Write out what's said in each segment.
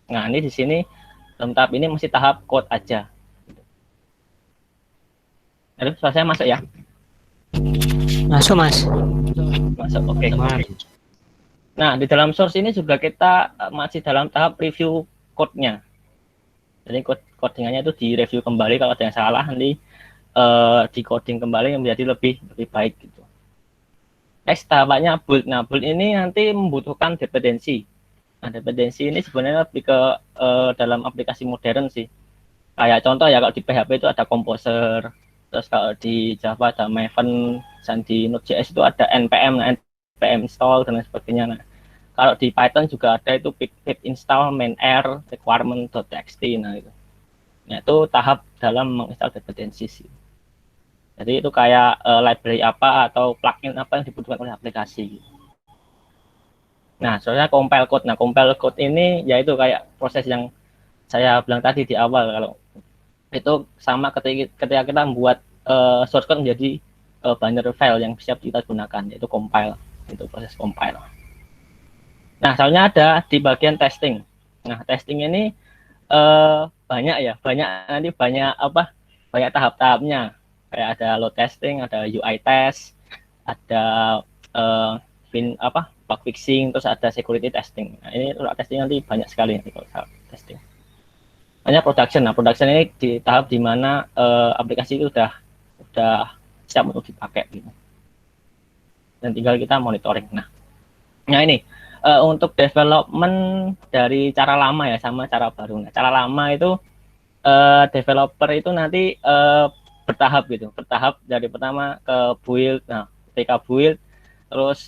Nah, ini di sini dalam tahap ini masih tahap code aja. Aduh, suara saya masuk ya? Masuk, Mas. Masuk, oke. Teman. Nah, di dalam source ini juga kita masih dalam tahap review code-nya. Jadi codingannya itu direview kembali, kalau ada yang salah nanti di coding kembali menjadi lebih baik gitu. Next tahapannya build. Nah, build ini nanti membutuhkan dependensi. Nah, dependensi ini sebenarnya lebih ke dalam aplikasi modern sih. Kayak contoh ya, kalau di PHP itu ada Composer, terus kalau di Java ada Maven, dan di Node.js itu ada npm, npm install dan lain sebagainya. Nah, kalau di Python juga ada itu pip install main.r requirement.txt. Nah, itu tahap dalam menginstal dependensi sih. Jadi itu kayak library apa atau plugin apa yang dibutuhkan oleh aplikasi. Nah, soalnya compile code. Nah, compile code ini yaitu kayak proses yang saya bilang tadi di awal, kalau itu sama ketika kita membuat source code menjadi binary file yang siap kita gunakan, yaitu compile. Itu proses compile. Nah, soalnya ada di bagian testing. Nah, testing ini banyak ya, nanti banyak tahap-tahapnya. Kayak ada load testing, ada UI test, ada bug fixing, terus ada security testing. Nah, ini testing nanti banyak sekali nanti kalau testing. Hanya production. Nah, production ini di tahap di mana aplikasi itu udah siap untuk dipakai gitu. Dan tinggal kita monitoring. Nah ini untuk development dari cara lama ya sama cara baru. Nah, cara lama itu developer itu nanti bertahap gitu, bertahap dari pertama ke build. Nah, ketika build terus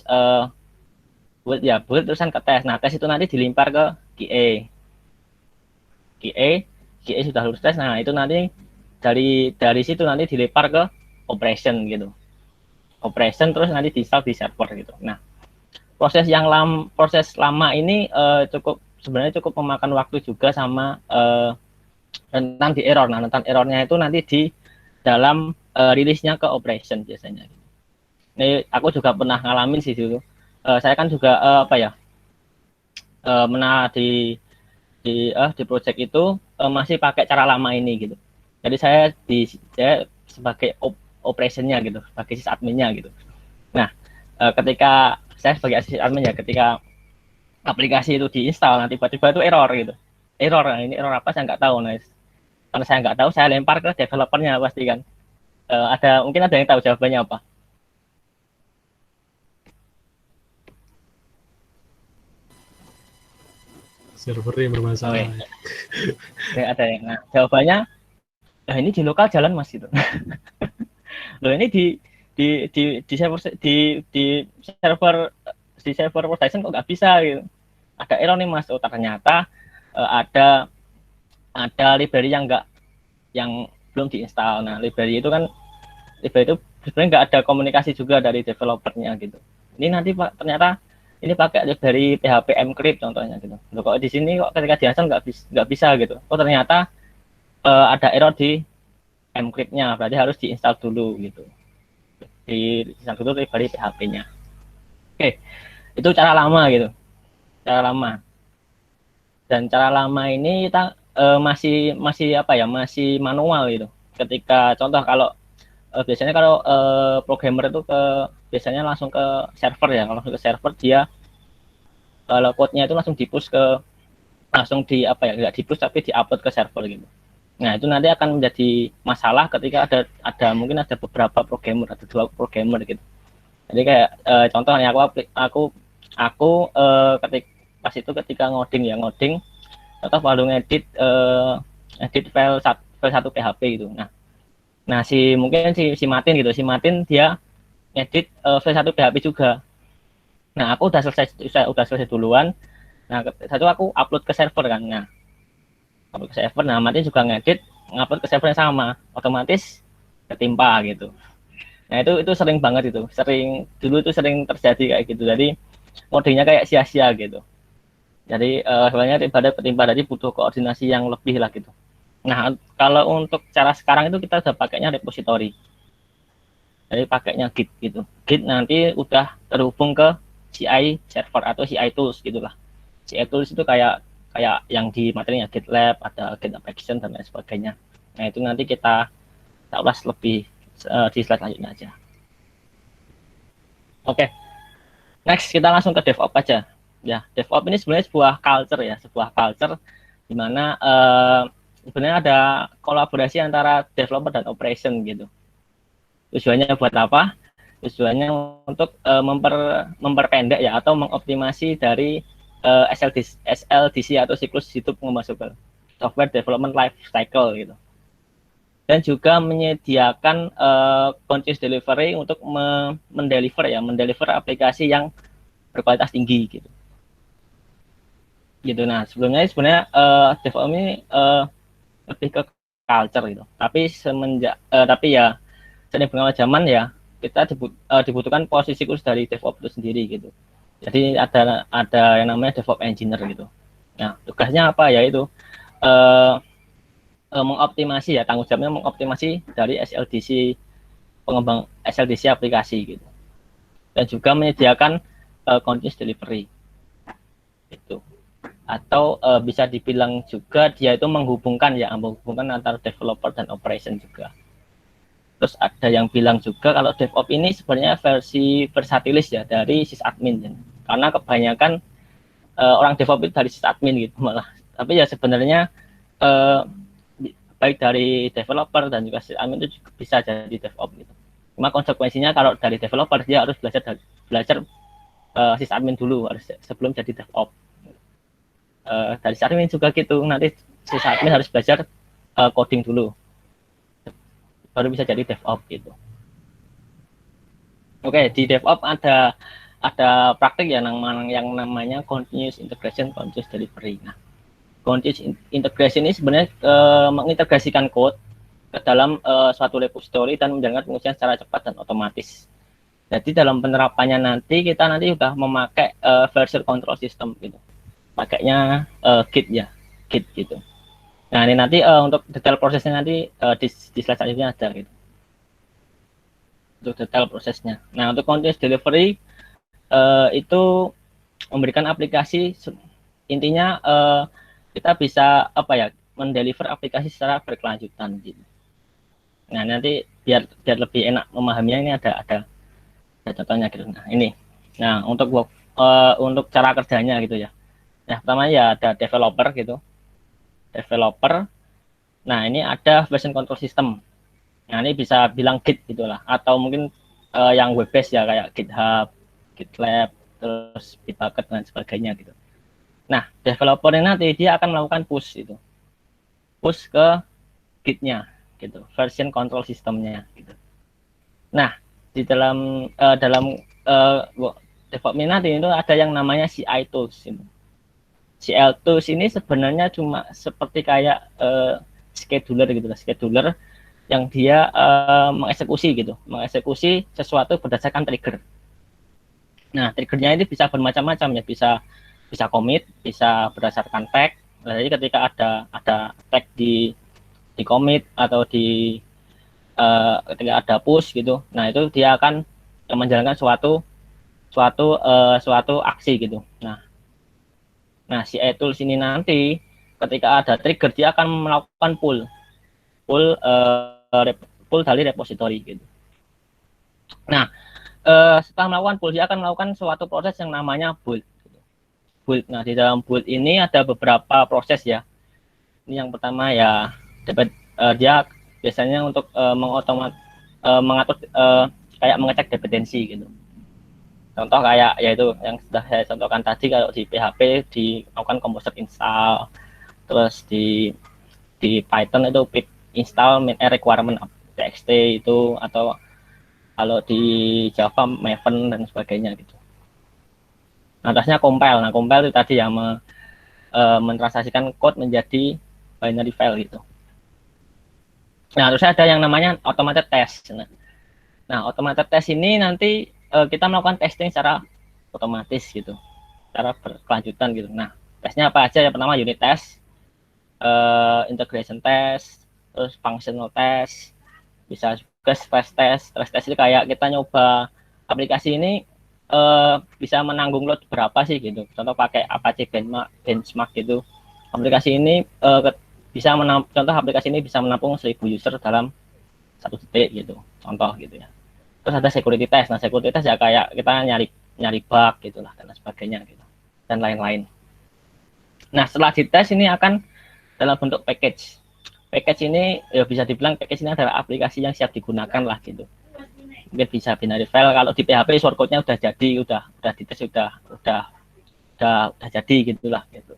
build terusan ke tes. Nah, tes itu nanti dilimpar ke QA. QA sudah lulus tes. Nah, itu nanti dari situ nanti dilempar ke operation gitu. Operation terus nanti di-install di server gitu. Nah, proses lama ini sebenarnya cukup memakan waktu juga sama rentan di error. Nah, rentan errornya itu nanti di dalam rilisnya ke operation biasanya. Ini aku juga pernah ngalamin sih dulu. Saya kan juga di project itu masih pakai cara lama ini gitu. Jadi saya sebagai operationnya gitu, sebagai sysadminnya gitu. Nah, ketika saya sebagai sysadmin ya, ketika aplikasi itu diinstal, nanti tiba-tiba itu error gitu. Error, nah ini error apa saya nggak tahu. Nah, karena saya nggak tahu, saya lempar ke developernya pasti kan. Mungkin ada yang tahu jawabannya apa? Servernya bermasalah. Ada yang. Nah, jawabannya, ini di lokal jalan mas gitu. Loh, ini di server production kok nggak bisa gitu. Ada error nih mas. Oh, ternyata ada library yang belum diinstal. Nah, library itu sebenarnya nggak ada komunikasi juga dari developernya gitu. Ini nanti Pak ternyata ini pakai library PHP Encrypt contohnya gitu. Loh, kok di sini kok ketika diinstal nggak bisa gitu. Oh, ternyata ada error di Encrypt-nya, berarti harus diinstal dulu gitu. Diinstal dulu library PHP-nya. Oke, itu cara lama gitu. Cara lama. Dan cara lama ini kita masih masih manual gitu. Ketika contoh kalau biasanya kalau programmer itu biasanya langsung ke server ya. Kalau langsung ke server dia kalau code-nya itu langsung nggak di-push tapi di-upload ke server gitu. Nah, itu nanti akan menjadi masalah ketika mungkin ada beberapa programmer, ada 2 programmer gitu. Jadi kayak contohnya aku ketika ngoding atau baru ngedit file satu PHP gitu. Nah mungkin si Martin gitu, dia ngedit file satu PHP juga. Nah, aku udah selesai duluan. Nah, satu aku upload ke server kan. Nah, upload ke server, nah Martin juga ngupload ke server yang sama, otomatis ketimpa gitu. Nah, itu sering banget itu. Dulu itu sering terjadi kayak gitu. Jadi ngodingnya kayak sia-sia gitu. Jadi sebenarnya daripada ketimpa tadi butuh koordinasi yang lebih lah gitu. Nah, kalau untuk cara sekarang itu kita udah pakainya repository. Jadi pakainya Git gitu. Git nanti udah terhubung ke CI server atau CI tools gitulah. CI tools itu kayak kayak yang di materinya GitLab, ada GitHub Action dan lain sebagainya. Nah itu nanti kita ulas lebih di slide selanjutnya aja. Oke, next kita langsung ke DevOps aja. Ya, DevOps ini sebenarnya sebuah culture di mana sebenarnya ada kolaborasi antara developer dan operation gitu. Tujuannya buat apa? Tujuannya untuk memperpendek ya atau mengoptimasi dari SLDC atau siklus hidup pemasukan software development life cycle gitu. Dan juga menyediakan continuous delivery untuk mendeliver aplikasi yang berkualitas tinggi gitu. Nah, sebenarnya DevOps ini lebih ke culture gitu. Tapi ya seiring berjalannya zaman ya kita dibutuhkan posisi khusus dari DevOps itu sendiri gitu. Jadi ada yang namanya DevOps engineer gitu. Nah, tugasnya apa ya itu mengoptimasi ya, tanggung jawabnya mengoptimasi dari pengembang SLDC aplikasi gitu. Dan juga menyediakan continuous delivery itu. Atau bisa dibilang juga dia itu menghubungkan antara developer dan operation juga. Terus ada yang bilang juga kalau DevOps ini sebenarnya versi versatilis ya dari sysadmin ya. Karena kebanyakan orang DevOps itu dari sysadmin gitu malah. Tapi ya sebenarnya baik dari developer dan juga sysadmin itu juga bisa jadi DevOps gitu. Cuma konsekuensinya kalau dari developer dia harus belajar sysadmin dulu harus sebelum jadi DevOps. Dari sysadmin juga gitu, nanti sysadmin harus belajar coding dulu baru bisa jadi DevOps gitu. Oke, di DevOps ada praktik ya yang namanya continuous integration, continuous delivery. Nah, continuous integration ini sebenarnya mengintegrasikan code ke dalam suatu repository dan menjalankan pengujian secara cepat dan otomatis. Jadi dalam penerapannya nanti kita sudah memakai version control system gitu. Pakainya Git gitu. Nah ini nanti untuk detail prosesnya nanti di slide selanjutnya ada gitu. Untuk detail prosesnya. Nah untuk continuous delivery itu memberikan aplikasi intinya kita bisa mendeliver aplikasi secara berkelanjutan gitu. Nah nanti biar lebih enak memahaminya ini ada contohnya gitu. Nah ini. Nah untuk cara kerjanya gitu ya. Nah pertama ya ada developer gitu. Nah ini ada version control system. Nah ini bisa bilang Git gitulah, atau mungkin yang web based ya kayak GitHub, GitLab, terus Bitbucket dan sebagainya gitu. Nah developer ini nanti dia akan melakukan push ke Git-nya gitu, version control systemnya gitu. Nah di dalam DevOps ini nanti itu ada yang namanya CI tools gitu. CL tools ini sebenarnya cuma seperti kayak scheduler gitu, scheduler yang dia mengeksekusi sesuatu berdasarkan trigger. Nah, triggernya ini bisa bermacam-macam ya, bisa commit, bisa berdasarkan tag. Jadi ketika ada tag di commit atau ketika ada push gitu, nah itu dia akan menjalankan suatu aksi gitu. Nah, si tools ini nanti ketika ada trigger dia akan melakukan pull dari repository gitu. Nah, setelah melakukan pull dia akan melakukan suatu proses yang namanya build. Nah, di dalam build ini ada beberapa proses ya. Ini yang pertama ya dia biasanya untuk mengatur kayak mengecek dependensi gitu. Contoh kayak yaitu yang sudah saya contohkan tadi, kalau di PHP dilakukan composer install, terus di Python itu pip install main requirement txt itu, atau kalau di Java Maven dan sebagainya gitu. Nah, atasnya compile. Nah, compile itu tadi yang mentransaksikan code menjadi binary file gitu. Nah, terus ada yang namanya automated test. Nah, automated test ini nanti kita melakukan testing secara otomatis gitu, secara berkelanjutan gitu. Nah, tesnya apa aja? Yang pertama unit test, integration test, terus functional test, bisa juga stress test. Stress test itu kayak kita nyoba aplikasi ini bisa menanggung load berapa sih gitu. Contoh pakai Apache benchmark gitu. Aplikasi ini bisa contoh aplikasi ini bisa menampung 1000 user dalam 1 detik gitu, contoh gitu ya. Terus ada security test. Nah, security test ya kayak kita nyari bug gitulah dan sebagainya gitu, dan lain-lain. Nah, setelah dites ini akan dalam bentuk package. Package ini ya bisa dibilang package ini adalah aplikasi yang siap digunakan lah gitu. Mungkin bisa binary file, kalau di PHP source code-nya udah jadi, udah dites, udah jadi gitulah gitu.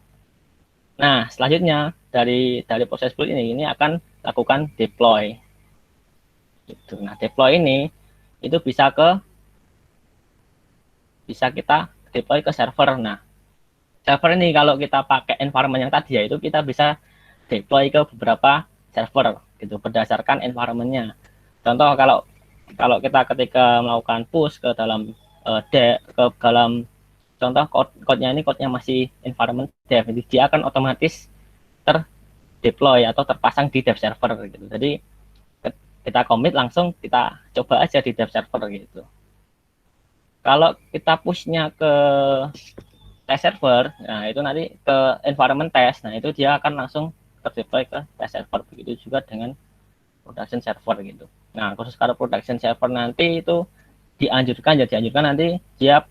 Nah, selanjutnya dari proses build ini akan lakukan deploy. Gitu. Nah, deploy ini itu bisa kita deploy ke server. Nah, server ini kalau kita pakai environment yang tadi ya, itu kita bisa deploy ke beberapa server gitu berdasarkan environment-nya. Contoh kalau kita ketika melakukan push ke dalam ke dalam contoh code-nya ini, code-nya masih environment dev, jadi dia akan otomatis terdeploy atau terpasang di dev server gitu. Jadi kita commit langsung kita coba aja di dev server gitu. Kalau kita push-nya ke test server, nah itu nanti ke environment test, nah itu dia akan langsung terdeploy ke test server. Begitu juga dengan production server gitu. Nah, khusus kalau production server nanti itu dianjurkan nanti dia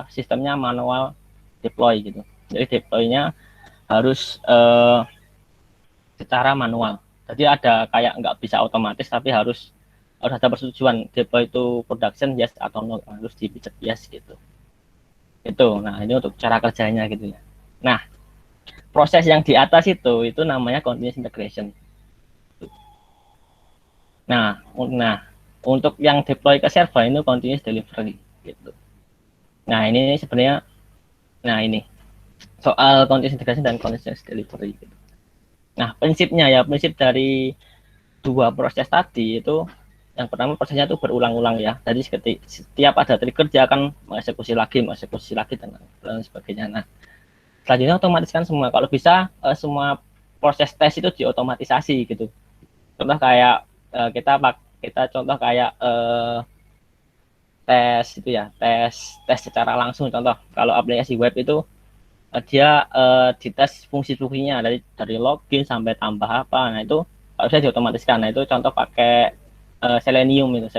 sistemnya manual deploy gitu. Jadi deploy-nya harus secara manual. Jadi ada kayak nggak bisa otomatis, tapi harus ada persetujuan deploy itu production yes atau no, harus dipicet yes gitu. Itu. Nah, ini untuk cara kerjanya gitu ya. Nah, proses yang di atas itu namanya continuous integration. Nah, untuk yang deploy ke server itu continuous delivery gitu. Nah, ini sebenarnya ini soal continuous integration dan continuous delivery gitu. Nah, prinsipnya ya, prinsip dari dua proses tadi itu, yang pertama prosesnya itu berulang-ulang ya. Jadi setiap ada trigger dia akan mengeksekusi lagi dan sebagainya. Nah, selanjutnya otomatiskan semua. Kalau bisa semua proses tes itu diotomatisasi gitu. Contoh kayak kita contoh kayak tes itu ya, tes secara langsung. Contoh kalau aplikasi web itu dia dites fungsi-fungsinya dari login sampai tambah apa. Nah, itu kalau bisa diotomatiskan. Nah, itu contoh pakai Selenium itu,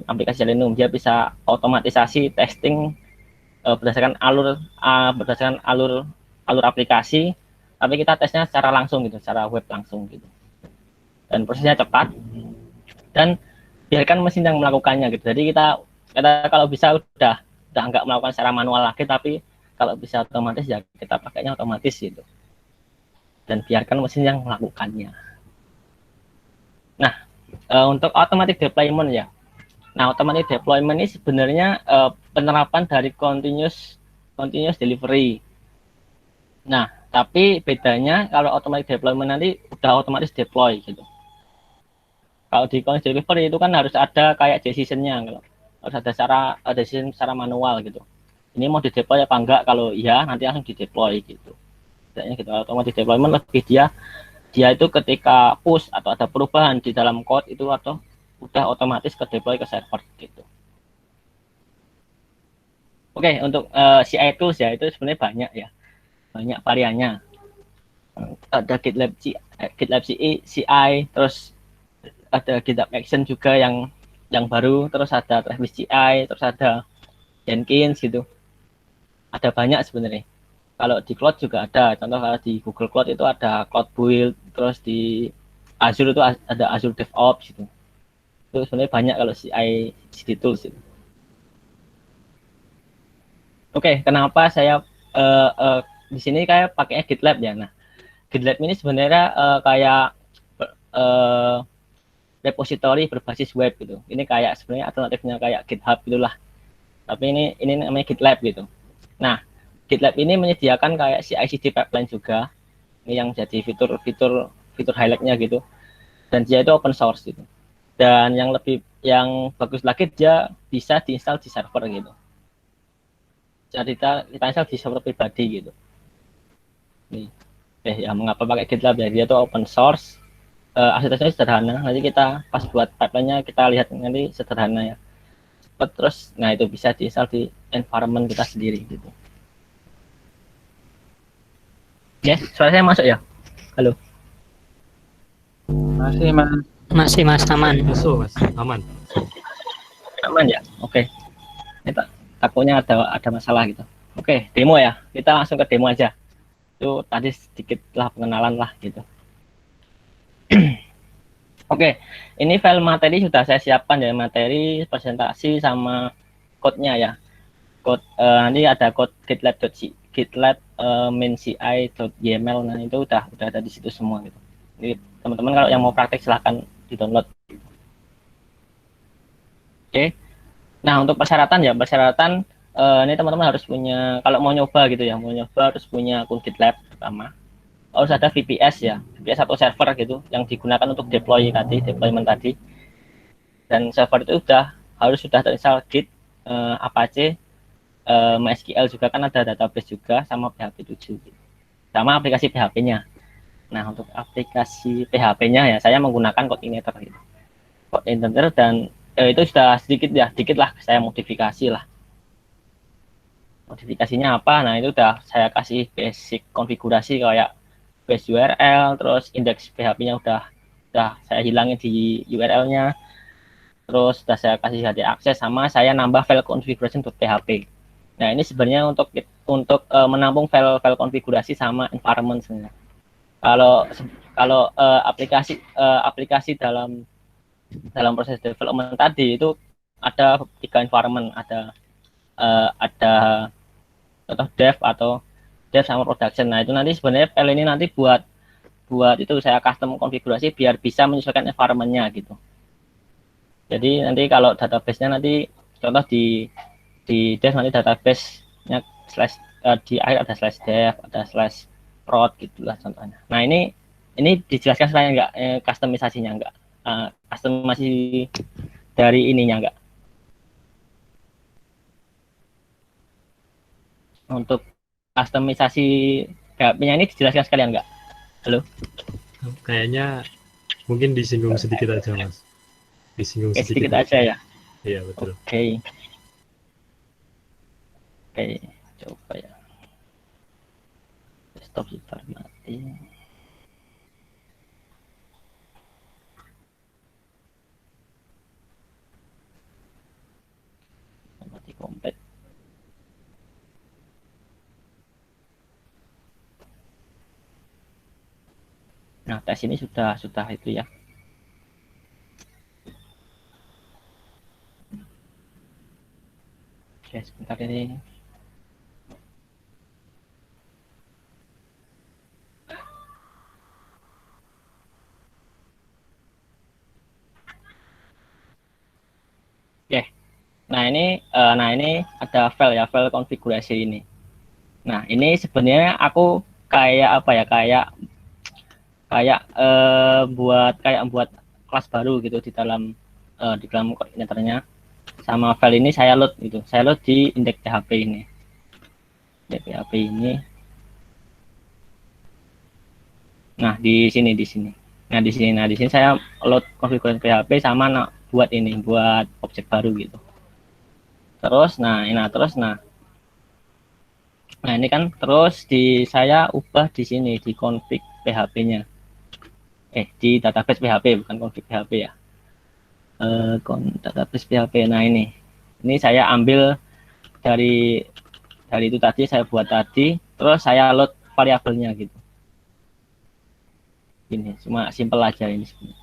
aplikasi Selenium, dia bisa otomatisasi testing berdasarkan alur aplikasi, tapi kita tesnya secara langsung gitu, secara web langsung gitu. Dan prosesnya cepat dan biarkan mesin yang melakukannya gitu. Jadi kita kalau bisa udah nggak melakukan secara manual lagi, tapi kalau bisa otomatis ya kita pakainya otomatis gitu. Dan biarkan mesin yang melakukannya. Nah, untuk automatic deployment ya. Nah, automatic deployment ini sebenarnya penerapan dari continuous delivery. Nah, tapi bedanya kalau automatic deployment nanti udah otomatis deploy gitu. Kalau di continuous delivery itu kan harus ada kayak decision-nya, harus ada decision secara manual gitu. Ini mau di deploy apa enggak? Kalau iya nanti langsung di deploy gitu. Bedanya gitu. Automatic deployment lebih dia itu ketika push atau ada perubahan di dalam code itu atau udah otomatis ke deploy ke server gitu. Oke, untuk CI tools ya itu sebenarnya banyak variannya. Ada GitLab CI, terus ada GitHub Action juga yang baru, terus ada Travis CI, terus ada Jenkins gitu. Ada banyak sebenarnya. Kalau di cloud juga ada, contoh kalau di Google Cloud itu ada Cloud Build, terus di Azure itu ada Azure DevOps gitu. Itu sebenarnya banyak kalau CI CD tools itu. Oke, kenapa saya di sini kayak pakainya GitLab ya. Nah, GitLab ini sebenarnya kayak repository berbasis web gitu. Ini kayak sebenarnya alternatifnya kayak GitHub gitulah. Tapi ini namanya GitLab gitu. Nah, GitLab ini menyediakan kayak CI/CD pipeline juga. Ini yang jadi fitur highlight-nya gitu. Dan dia itu open source gitu. Dan yang bagus lagi dia bisa diinstal di server gitu. Jadi kita install di server pribadi gitu. Nih. Ya mengapa pakai GitLab ya? Dia tuh open source. Arsitekturnya sederhana. Nanti kita pas buat pipeline-nya kita lihat nanti sederhana ya. Terus nah itu bisa diinstal di environment kita sendiri gitu. Ya, suara saya masuk ya? Halo. Masih, Mas. Masih Mas, aman. Masuk mas, aman. Aman ya? Oke. Ini takutnya ada masalah gitu. Oke, demo ya. Kita langsung ke demo aja. Itu tadi sedikit lah pengenalan lah gitu. Oke, ini file materi sudah saya siapkan ya, materi presentasi sama code-nya ya. Code nanti ada code gitlab mainci.yml. Nah, itu udah ada di situ semua gitu. Jadi teman-teman kalau yang mau praktek silahkan di-download. Oke. Nah, untuk persyaratan ini teman-teman harus punya, kalau mau nyoba gitu ya, mau nyoba harus punya akun GitLab pertama. Harus ada VPS ya, VPS atau server gitu yang digunakan untuk deployment tadi. Dan server itu harus sudah terinstall Git, Apache, MySQL juga kan ada database juga sama PHP 7 gitu. Sama aplikasi PHP-nya. Nah, untuk aplikasi PHP-nya ya saya menggunakan Codeinator gitu. Codeinator dan itu sudah sedikit lah saya modifikasi lah. Modifikasinya apa? Nah, itu udah saya kasih basic konfigurasi kayak base URL, terus indeks PHP-nya udah saya hilangin di URL-nya. Terus sudah saya kasih hd akses sama saya nambah file configuration.php. Nah, ini sebenarnya untuk menampung file konfigurasi sama environment sebenarnya. Kalau aplikasi dalam proses development tadi itu ada 3 environment, ada contoh dev sama production. Nah, itu nanti sebenarnya file ini nanti buat itu saya custom konfigurasi biar bisa menyesuaikan environment-nya gitu. Jadi nanti kalau database-nya nanti contoh di dev nanti database-nya di akhir ada /dev, ada /prod gitulah contohnya. Nah, ini dijelaskan saya enggak customisasinya enggak. Customasi dari ininya enggak. Untuk customisasi PHP-nya ini dijelaskan sekalian enggak? Halo? Kayaknya mungkin disinggung sedikit aja mas. Disinggung sedikit aja ya. Iya betul. Oke, coba ya. Stop sebentar mati. Mati komplit. Nah, tes ini sudah itu ya. Oke, sebentar ini. Oke. Nah, ini ada file konfigurasi ini. Nah, ini sebenarnya aku kayak apa ya? Buat kelas baru gitu di dalam koordinatornya. Sama file ini saya load gitu. Saya load di indeks PHP ini. Indeks PHP ini. Nah, di sini. Nah, di sini saya load konfigurasi PHP sama buat objek baru gitu. Terus nah ini kan terus saya ubah di sini di config PHP-nya. Di database PHP bukan config PHP ya. Database PHP. Nah, ini saya ambil dari itu tadi saya buat tadi, terus saya load variabelnya gitu. Ini cuma simple aja ini sebenarnya.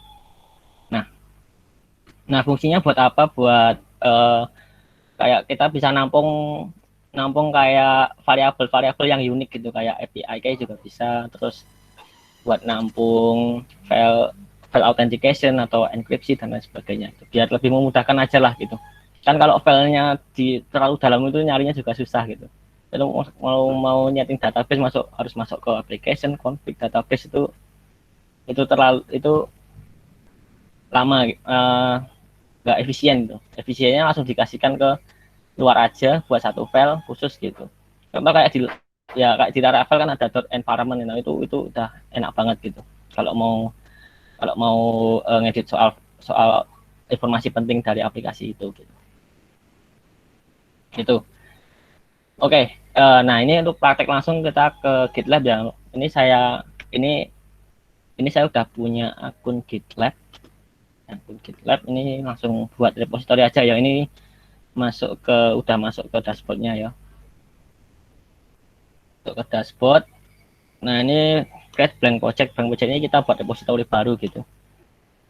Nah, fungsinya buat apa? Buat kayak kita bisa nampung kayak variabel yang unik gitu, kayak API kayak juga bisa. Terus buat nampung file authentication atau enkripsi dan lain sebagainya, biar lebih memudahkan aja lah gitu. Kan kalau filenya terlalu dalam itu nyarinya juga susah gitu. Jadi mau nyeting database harus masuk ke application config database itu lama, nggak efisien gitu. Efisiennya langsung dikasihkan ke luar aja buat satu file khusus gitu. Contoh kayak di Laravel kan ada .environment, nah itu udah enak banget gitu. Kalau mau ngedit soal informasi penting dari aplikasi itu gitu. Gitu. Oke, Nah, ini untuk praktek langsung kita ke GitLab ya. Ini saya udah punya akun GitLab. Akun GitLab ini langsung buat repository aja ya. Ini udah masuk ke dashboardnya ya. Masuk ke dashboard. Nah, ini create blank project. Blank project ini kita buat repository baru gitu.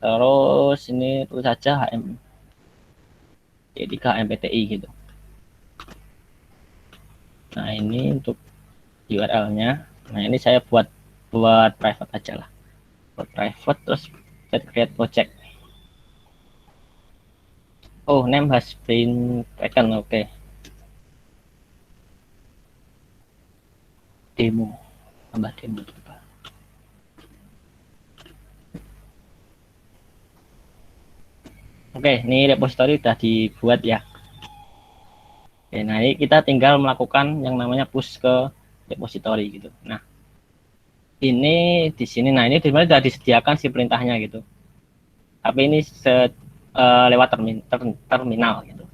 Terus ini tulis saja HM3HMPTI gitu. Nah, ini untuk URL-nya. Nah, ini saya buat private aja lah. Buat private terus create project. Oh, name has been taken. Oke. Demo. Tambah demo coba. Oke, ini repository udah dibuat ya. Oke, nah ini kita tinggal melakukan yang namanya push ke repository gitu. Nah, ini di sini, nah ini sebenarnya sudah disediakan si perintahnya gitu. Tapi ini lewat terminal gitu.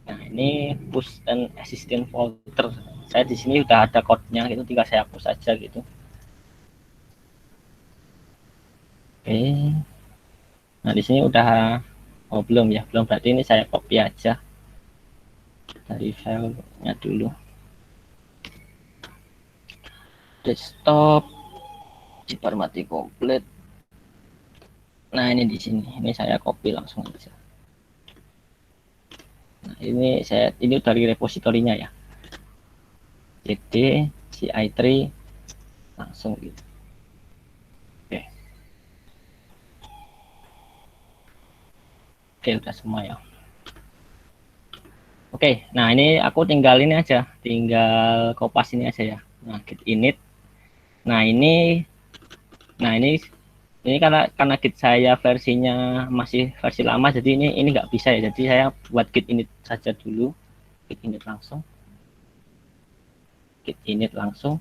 Nah, ini push dan existing folder. Saya di sini udah ada code-nya gitu, tinggal saya hapus saja gitu. Oke. Nah, di sini udah belum ya, belum, berarti ini saya copy aja dari filenya dulu. Desktop mati komplit. Nah, ini di sini. Ini saya copy langsung aja. Nah, ini dari repositorinya ya. cd ci3 langsung gitu. Oke. Oke, udah semua ya. Oke, nah ini aku tinggal ini aja, tinggal kopas ini aja ya. Nah, git init. Nah, ini karena git saya versinya masih versi lama, jadi ini nggak bisa ya. Jadi saya buat git init saja dulu. Git init langsung. Git init langsung.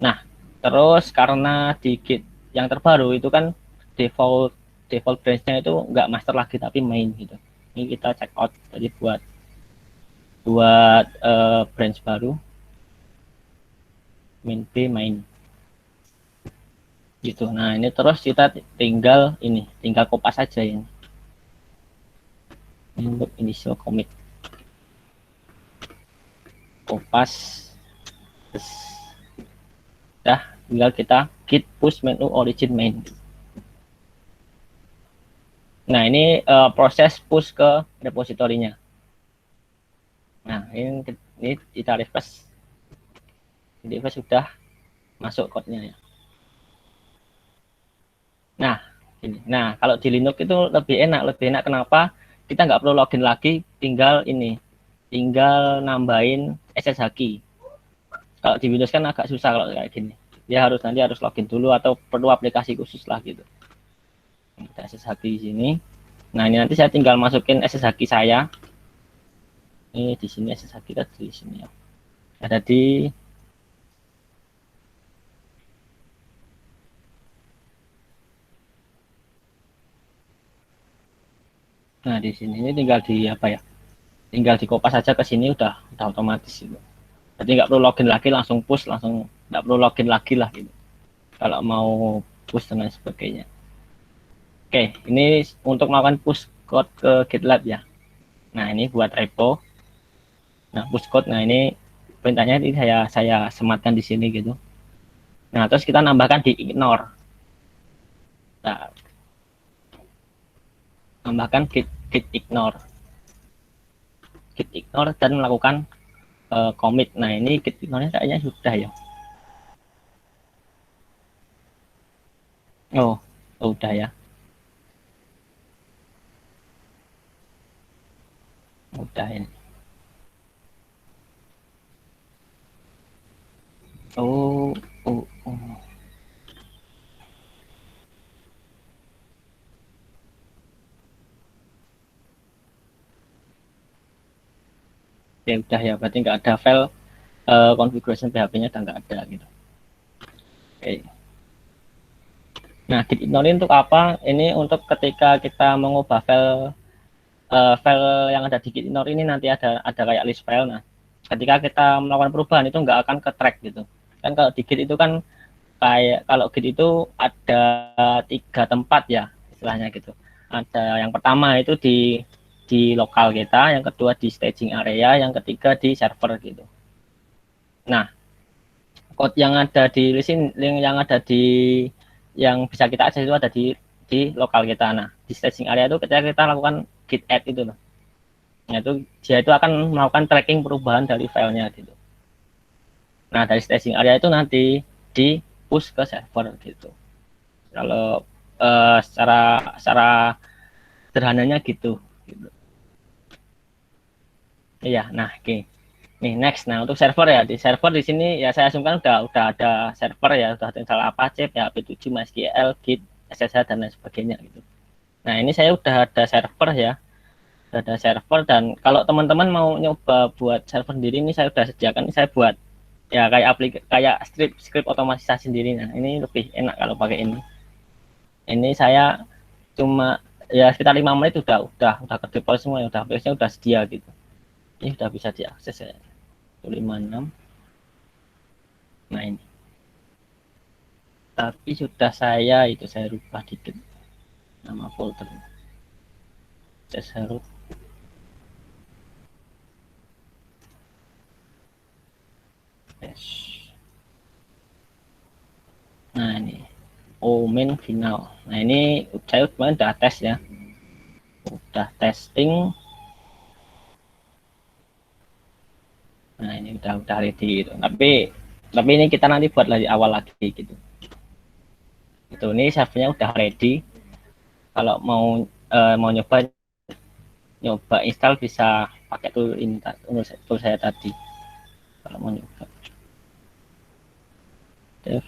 Nah, terus karena di git yang terbaru itu kan default branch-nya itu nggak master lagi tapi main gitu. Ini kita check out, jadi buat branch baru main gitu. Nah, ini terus kita tinggal kopas saja ini untuk initial commit, kopas. Dah, tinggal kita git push menu origin main. Nah, ini proses push ke repositorinya. Nah, ini kita refresh. Jadi sudah masuk code-nya ya. Nah, ini. Nah, kalau di Linux itu lebih enak kenapa? Kita nggak perlu login lagi, tinggal nambahin SSH key. Kalau di Windows kan agak susah kalau kayak gini. Dia nanti harus login dulu atau perlu aplikasi khusus lah gitu. Kita SSH key di sini. Nah, ini nanti saya tinggal masukin SSH key saya. Ini di sini SSH key di sini ya. Ada di Nah, di sini ini tinggal di apa ya? Tinggal dikopas saja ke sini udah otomatis gitu. Jadi nggak perlu login lagi, langsung push, nggak perlu login lagi lah gitu. Kalau mau push dan lain sebagainya. Oke, ini untuk melakukan push code ke GitLab ya. Nah, ini buat repo. Nah, push code. Nah, ini perintahnya ini saya sematkan di sini gitu. Nah, terus kita nambahkan di ignore. Nah, tambahkan git ignore dan melakukan commit. Nah, ini git ignore-nya kayaknya sudah ya. Oh, udah ya. Udah ini. Oh. Ya udah ya, berarti nggak ada file configuration PHP-nya udah nggak ada gitu. Oke. Nah, git ignore untuk apa? Ini untuk ketika kita mengubah file yang ada di git ignore ini nanti ada kayak list file. Nah, ketika kita melakukan perubahan itu nggak akan ke track gitu kan. Kalau di Git itu kan kayak, kalau Git itu ada 3 tempat ya istilahnya gitu. Ada yang pertama itu di lokal kita, yang kedua di staging area, yang ketiga di server gitu. Nah, code yang ada di sini, yang ada di yang bisa kita akses itu ada di lokal kita. Nah, di staging area itu ketika kita lakukan git add itu loh. Nah, itu dia itu akan melakukan tracking perubahan dari filenya gitu. Nah, dari staging area itu nanti di push ke server gitu. Kalau secara secara sederhananya gitu. Iya, nah oke. Nih next, nah untuk server ya, di server di sini ya saya asumkan udah ada server ya, udah install Apache, PHP 7, MySQL, Git, SSH dan lain sebagainya gitu. Nah ini saya udah ada server ya, udah ada server, dan kalau teman-teman mau nyoba buat server sendiri ini saya udah sediakan, saya buat ya kayak kayak script otomatisasi sendiri. Nah ini lebih enak kalau pakai ini. Ini saya cuma ya sekitar 5 menit udah ke deploy semua ya, udah base-nya udah sedia gitu. Ini udah bisa diakses ya. 56. Nah ini. Tapi sudah saya rubah dikit nama folder. Saya root. Yes. Nah ini main final. Nah ini saya kemarin udah tes ya. Udah testing. Nah ini udah ready gitu. Tapi ini kita nanti buat dari awal lagi gitu. Itu ini servernya udah ready. Kalau mau nyoba install bisa pakai tool ini, tool saya tadi. Kalau mau nyoba. Dev.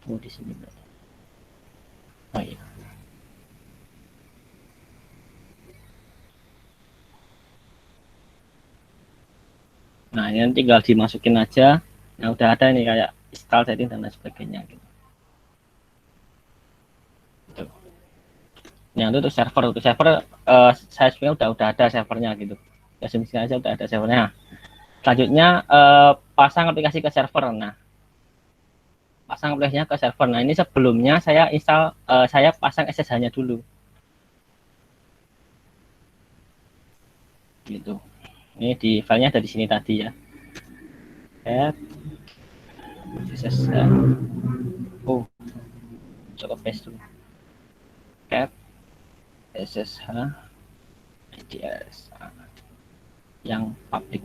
Oh di sini berarti. Oh iya. Nah ini tinggal dimasukin aja. Nah udah ada nih kayak install setting dan lain sebagainya gitu. Yang itu untuk server saya sebenarnya udah ada servernya gitu. Ya semisal aja udah ada servernya. Selanjutnya pasang aplikasi ke server. Nah pasang aplikasinya ke server. Nah ini sebelumnya saya install, saya pasang SSH-nya dulu. Gitu. Ini di filenya ada di sini tadi ya. Add SSH. Oh, coba paste dulu. Add SSH IDS yang public.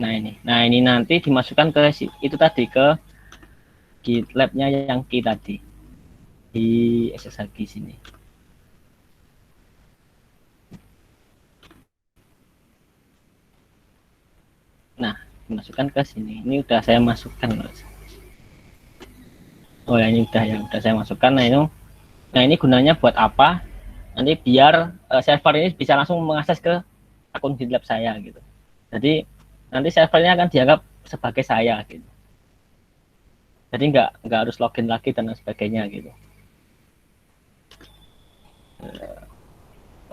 Nah ini nanti dimasukkan ke itu tadi, ke GitLab-nya yang key tadi di SSH key sini. Nah dimasukkan ke sini. Ini udah saya masukkan. Oh ya ini udah saya masukkan. Nah ini gunanya buat apa? Nanti biar server ini bisa langsung mengakses ke akun GitLab saya gitu. Jadi nanti servernya akan dianggap sebagai saya gitu. Jadi nggak harus login lagi dan sebagainya gitu.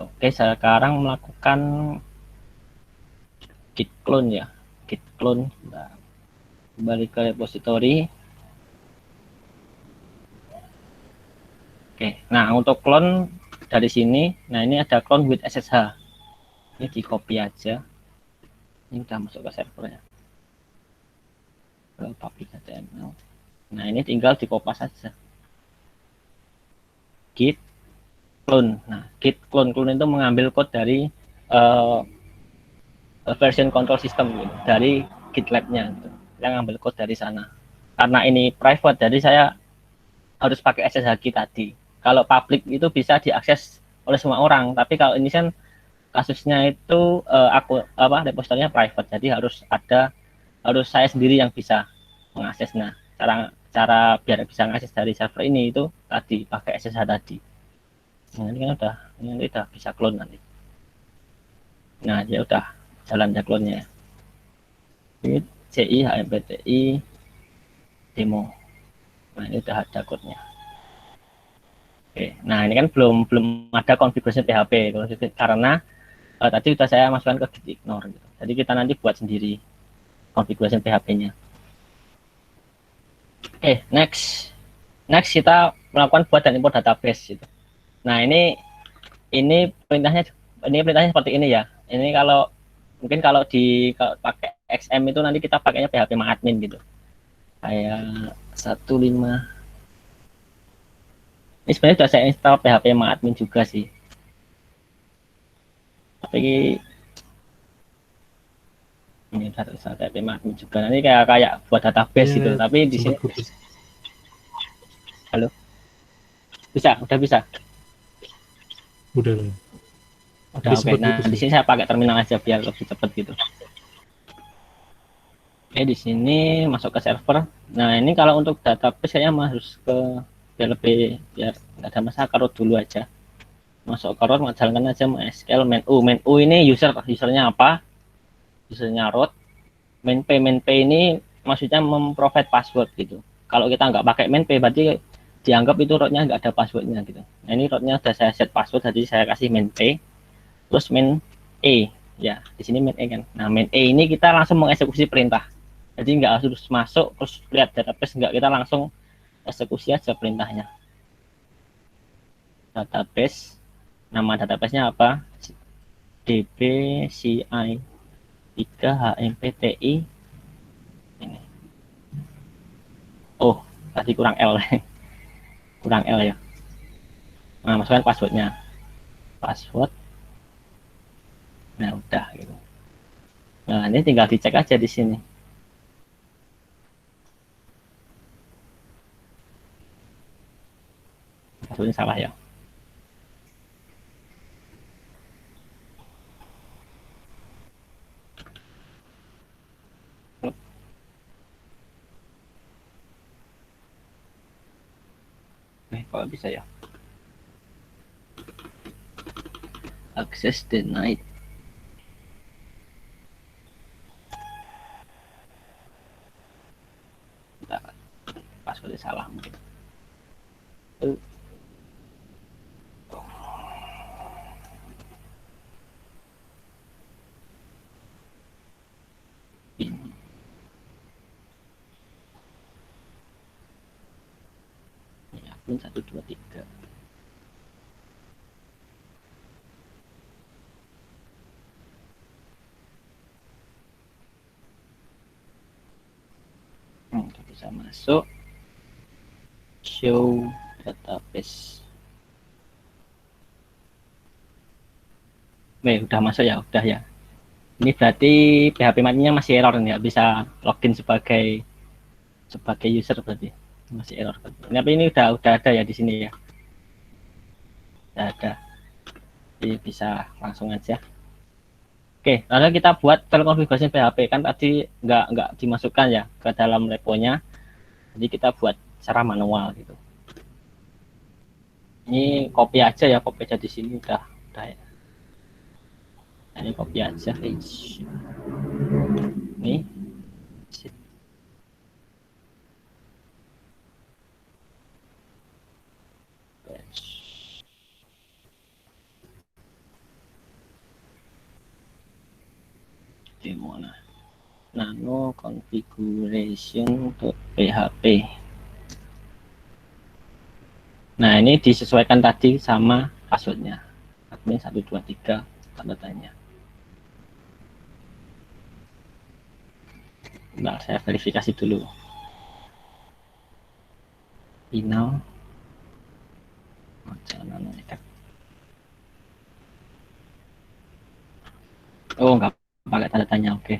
Oke, sekarang melakukan git clone ya. Git clone. Nah, kembali ke repository. Oke, nah untuk clone dari sini, nah ini ada clone with SSH. Ini di copy aja. Ini udah masuk ke servernya. Ke public HTML. Nah ini tinggal dikopas saja. Git clone. Nah git clone itu mengambil code dari version control system gitu, dari GitLab-nya gitu. Yang ngambil code dari sana. Karena ini private, jadi saya harus pakai SSH key tadi. Kalau public itu bisa diakses oleh semua orang, tapi kalau ini kan kasusnya itu repositorinya private, jadi harus saya sendiri yang bisa mengakses. Nah, cara biar bisa mengakses dari server ini itu tadi pakai SSH tadi. Nah, ini kan udah bisa clone nanti. Nah, dia udah jalan ya clone-nya. CI HMPTI demo. Nah, ini udah ada code-nya. Oke, nah ini kan belum ada konfigurasi PHP karena tadi sudah saya masukkan ke git ignore gitu. Jadi kita nanti buat sendiri konfigurasi PHP-nya. Oke, next kita melakukan buat dan import database gitu. Nah, ini perintahnya seperti ini ya. Ini kalau mungkin kalau pakai XM itu nanti kita pakainya PHP admin gitu. Kayak 15. Ini sebenarnya sudah saya install PHP admin juga sih. Tapi ini udah install PHP admin juga. Nanti kayak buat database gitu. Tapi di sini halo. Udah bisa. Udah. Udah oke. Nah, di sini saya pakai terminal aja biar lebih cepat gitu. Oke, di sini masuk ke server. Nah, ini kalau untuk database saya harus ke biar nggak ada masalah, root dulu aja. Masuk ke root, jalankan aja MySQL main U ini usernya apa? Usernya root. Main P ini maksudnya memprovide password gitu. Kalau kita nggak pakai main P berarti dianggap itu rootnya nggak ada passwordnya gitu. Nah, ini rootnya sudah saya set password, jadi saya kasih main P terus main E ya, di sini main E kan. Nah, main E ini kita langsung mengeksekusi perintah. Jadi nggak harus masuk terus lihat database, nggak, kita langsung eksekusi aja perintahnya. Database, nama databasenya apa? DB CI 3 HMPTI ini. Oh, tadi kurang L. Kurang L ya. Nah, masukkan passwordnya. Password. Nah, udah gitu. Nah, ini tinggal dicek aja di sini. Passwordnya salah ya. Kalau bisa ya. Access denied. Passwordnya salah mungkin. Ini 1 2 3. Udah bisa masuk. Show database. Udah masuk ya, udah ya. Ini berarti PHP matinya masih error, nggak bisa login sebagai user berarti masih error. Tapi ini udah ada ya di sini ya. Udah ada. Jadi bisa langsung aja. Oke, lalu kita buat file konfigurasi PHP kan tadi nggak dimasukkan ya ke dalam reponya. Jadi kita buat secara manual gitu. Ini copy aja ya, copy aja di sini udah ya. Ini copy aja. Nih. Di mana? Nano configuration PHP. Nah, ini disesuaikan tadi sama passwordnya. Admin 123 tanda tanya. Nah, saya verifikasi dulu. Final. Oh, nggak pakai tanda tanya, oke.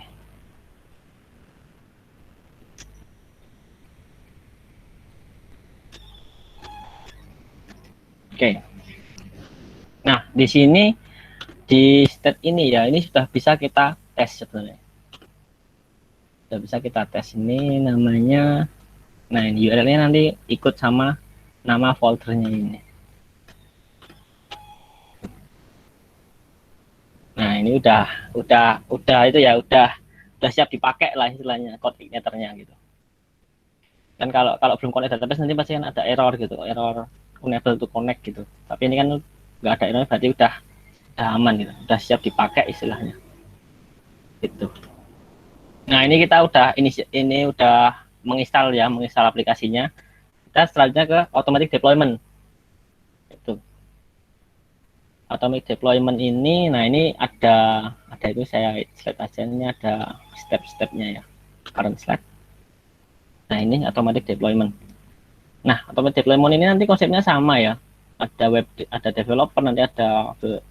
Oke. Nah, di sini di state ini ya, ini sudah bisa kita tes sebenarnya. Sudah bisa kita tes ini namanya. Nah, ini URL-nya nanti ikut sama nama foldernya ini. Nah, ini udah itu ya, udah siap dipakai lah istilahnya code igniternya gitu. Kan kalau kalau belum connect database nanti pasti kan ada error gitu, error unable to connect gitu. Tapi ini kan nggak ada error, berarti udah aman gitu, udah siap dipakai istilahnya gitu. Nah ini kita udah ini udah menginstal ya, menginstal aplikasinya. Kita selanjutnya ke automatic deployment itu. Automatic deployment ini, nah ini ada itu saya slide aja, ini ada step-stepnya ya, current slide. Nah ini automatic deployment. Nah automatic deployment ini nanti konsepnya sama ya, ada developer, nanti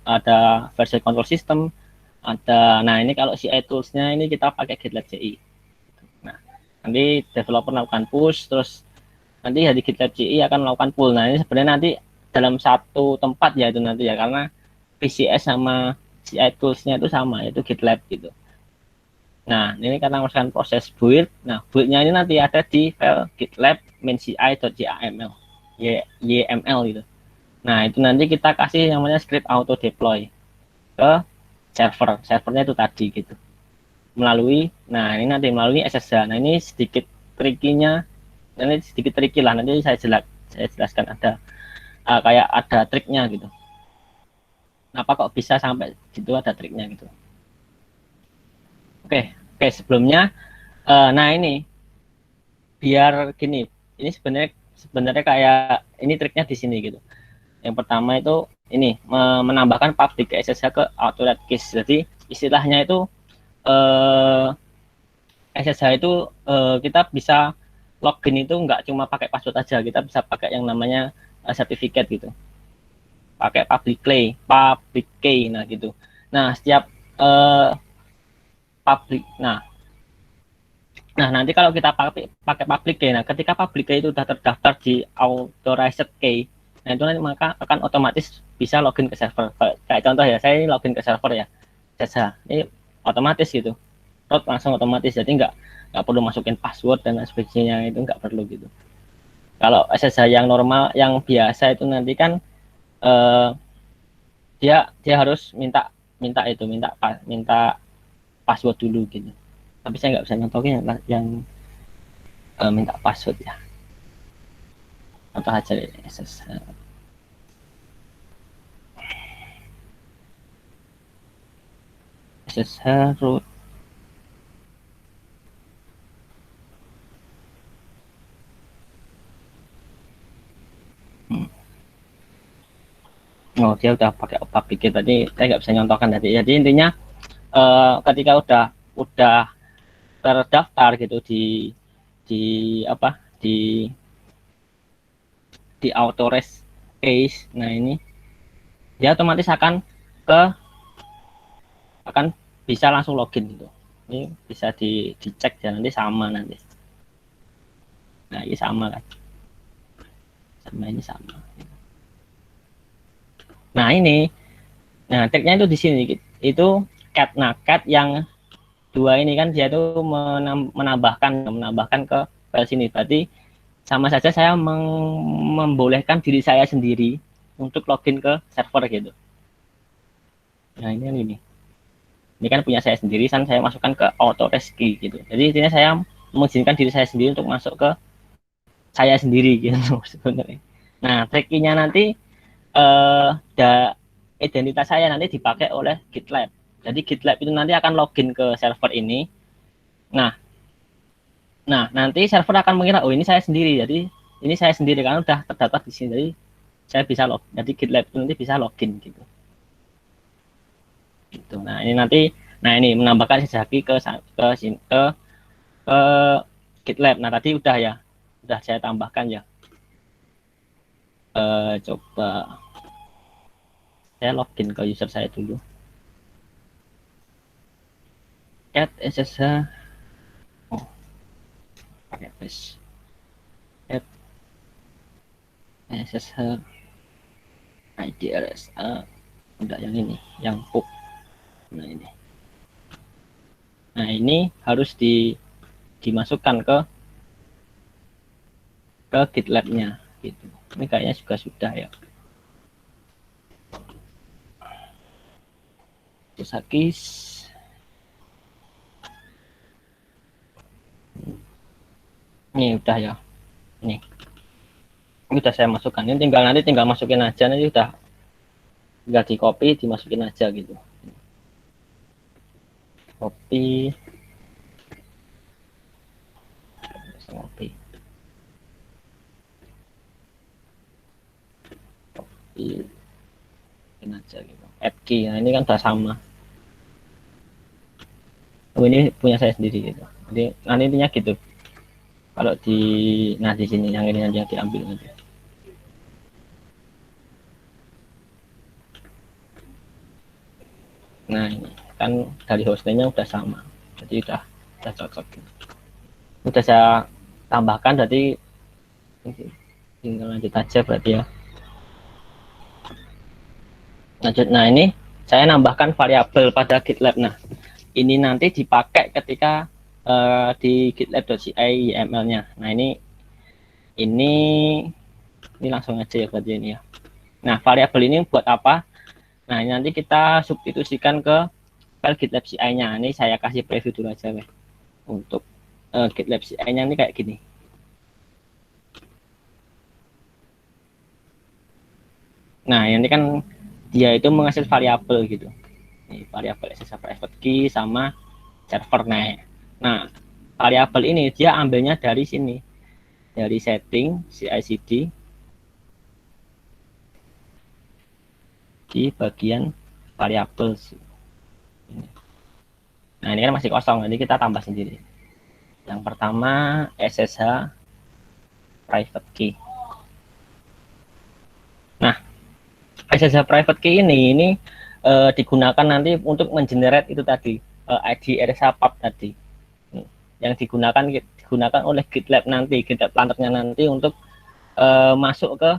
ada version control system, nah ini kalau CI toolsnya ini kita pakai GitLab CI. Nah nanti developer melakukan push, terus nanti dari GitLab CI akan melakukan pull. Nah ini sebenarnya nanti dalam satu tempat ya itu nanti ya, karena PCS sama CI toolsnya itu sama, yaitu GitLab gitu. Nah ini karena melakukan proses build, nah buildnya ini nanti ada di file GitLab main.ci.yaml YML gitu. Nah itu nanti kita kasih namanya script auto deploy ke servernya itu tadi gitu, nah ini nanti melalui SSH. Nah ini sedikit tricky-nya, ini sedikit tricky lah, nanti saya jelaskan, ada kayak ada triknya gitu, kenapa kok bisa sampai gitu, ada triknya gitu. Oke, sebelumnya nah ini biar gini, ini sebenarnya kayak ini triknya di sini gitu. Yang pertama itu ini menambahkan public SSH ke authorized keys. Jadi istilahnya itu SSH itu kita bisa login itu nggak cuma pakai password aja, kita bisa pakai yang namanya sertifikat gitu, pakai public key, nah gitu. Nah setiap public, nah nanti kalau kita pakai public key, nah ketika public key itu sudah terdaftar di authorized key, nah itu nanti maka akan otomatis bisa login ke server. Kayak contoh ya, saya login ke server ya, SSH ini otomatis gitu, root langsung otomatis, jadi nggak perlu masukin password dan sebagainya, itu nggak perlu gitu. Kalau SSH yang normal, yang biasa itu nanti kan dia harus minta minta password dulu gitu. Tapi saya nggak bisa nyontohin yang minta password ya. Contoh aja SSH. SSH root. Oh dia udah pakai public key tadi, saya nggak bisa nyontohkan tadi. Jadi intinya ketika udah terdaftar gitu di apa di authorized case, nah ini dia otomatis akan bisa langsung login gitu. Ini bisa dicek ya, nanti sama nanti. Nah ini sama kan, sama ini sama. Nah ini, nah triknya itu di sini itu cat. Nah cat yang dua ini kan dia itu menambahkan ke file sini, berarti sama saja saya membolehkan diri saya sendiri untuk login ke server gitu. Nah ini kan punya saya sendiri, kan saya masukkan ke authorized key gitu. Jadi intinya saya mengizinkan diri saya sendiri untuk masuk ke saya sendiri gitu sebenarnya. Nah triknya nanti identitas saya nanti dipakai oleh GitLab. Jadi GitLab itu nanti akan login ke server ini. Nah, nanti server akan mengira, oh ini saya sendiri. Jadi ini saya sendiri karena udah terdaftar di sini. Jadi saya bisa login. Jadi GitLab itu nanti bisa login gitu. Gitu. Nah ini nanti, nah ini menambahkan sejaki ke GitLab. Nah tadi udah ya, udah saya tambahkan ya. Coba saya login ke user saya dulu. Cat SSH, oh pakai paste. Cat SSH IDRSA, enggak yang ini, yang pub. Nah ini harus dimasukkan ke GitLab-nya gitu. Ini kayaknya juga sudah ya. Sakis. Ini udah ya. Ini udah saya masukkan, ini tinggal masukin aja, nanti udah tinggal di copy, dimasukin aja gitu. Copy, copy, masukin aja gitu. Add key, nah ini kan udah sama. Oh, ini punya saya sendiri gitu. Jadi nanti intinya gitu. Kalau di sini yang ini aja diambil nanti. Nah ini kan dari hostnya udah sama, jadi udah cocok. Udah saya tambahkan, jadi tinggal lanjut aja berarti ya. Lanjut, nah ini saya nambahkan variabel pada GitLab. Nah ini nanti dipakai ketika di gitlab.ci YML-nya. Nah ini langsung aja ya berarti ini ya. Nah variabel ini buat apa? Nah ini nanti kita substitusikan ke file GitLab CI-nya. Ini saya kasih preview dulu aja weh. Untuk GitLab CI-nya ini kayak gini. Nah ini kan dia itu menghasil variabel gitu. Ini variabel SSH private key sama server. Nah variabel ini dia ambilnya dari sini, dari setting CI/CD di bagian variabel. Nah ini kan masih kosong, nanti kita tambah sendiri. Yang pertama SSH private key. Nah SSH private key ini digunakan nanti untuk mengenerate itu tadi ID RSA pub tadi, yang digunakan oleh GitLab nanti, GitLab plannernya nanti untuk masuk ke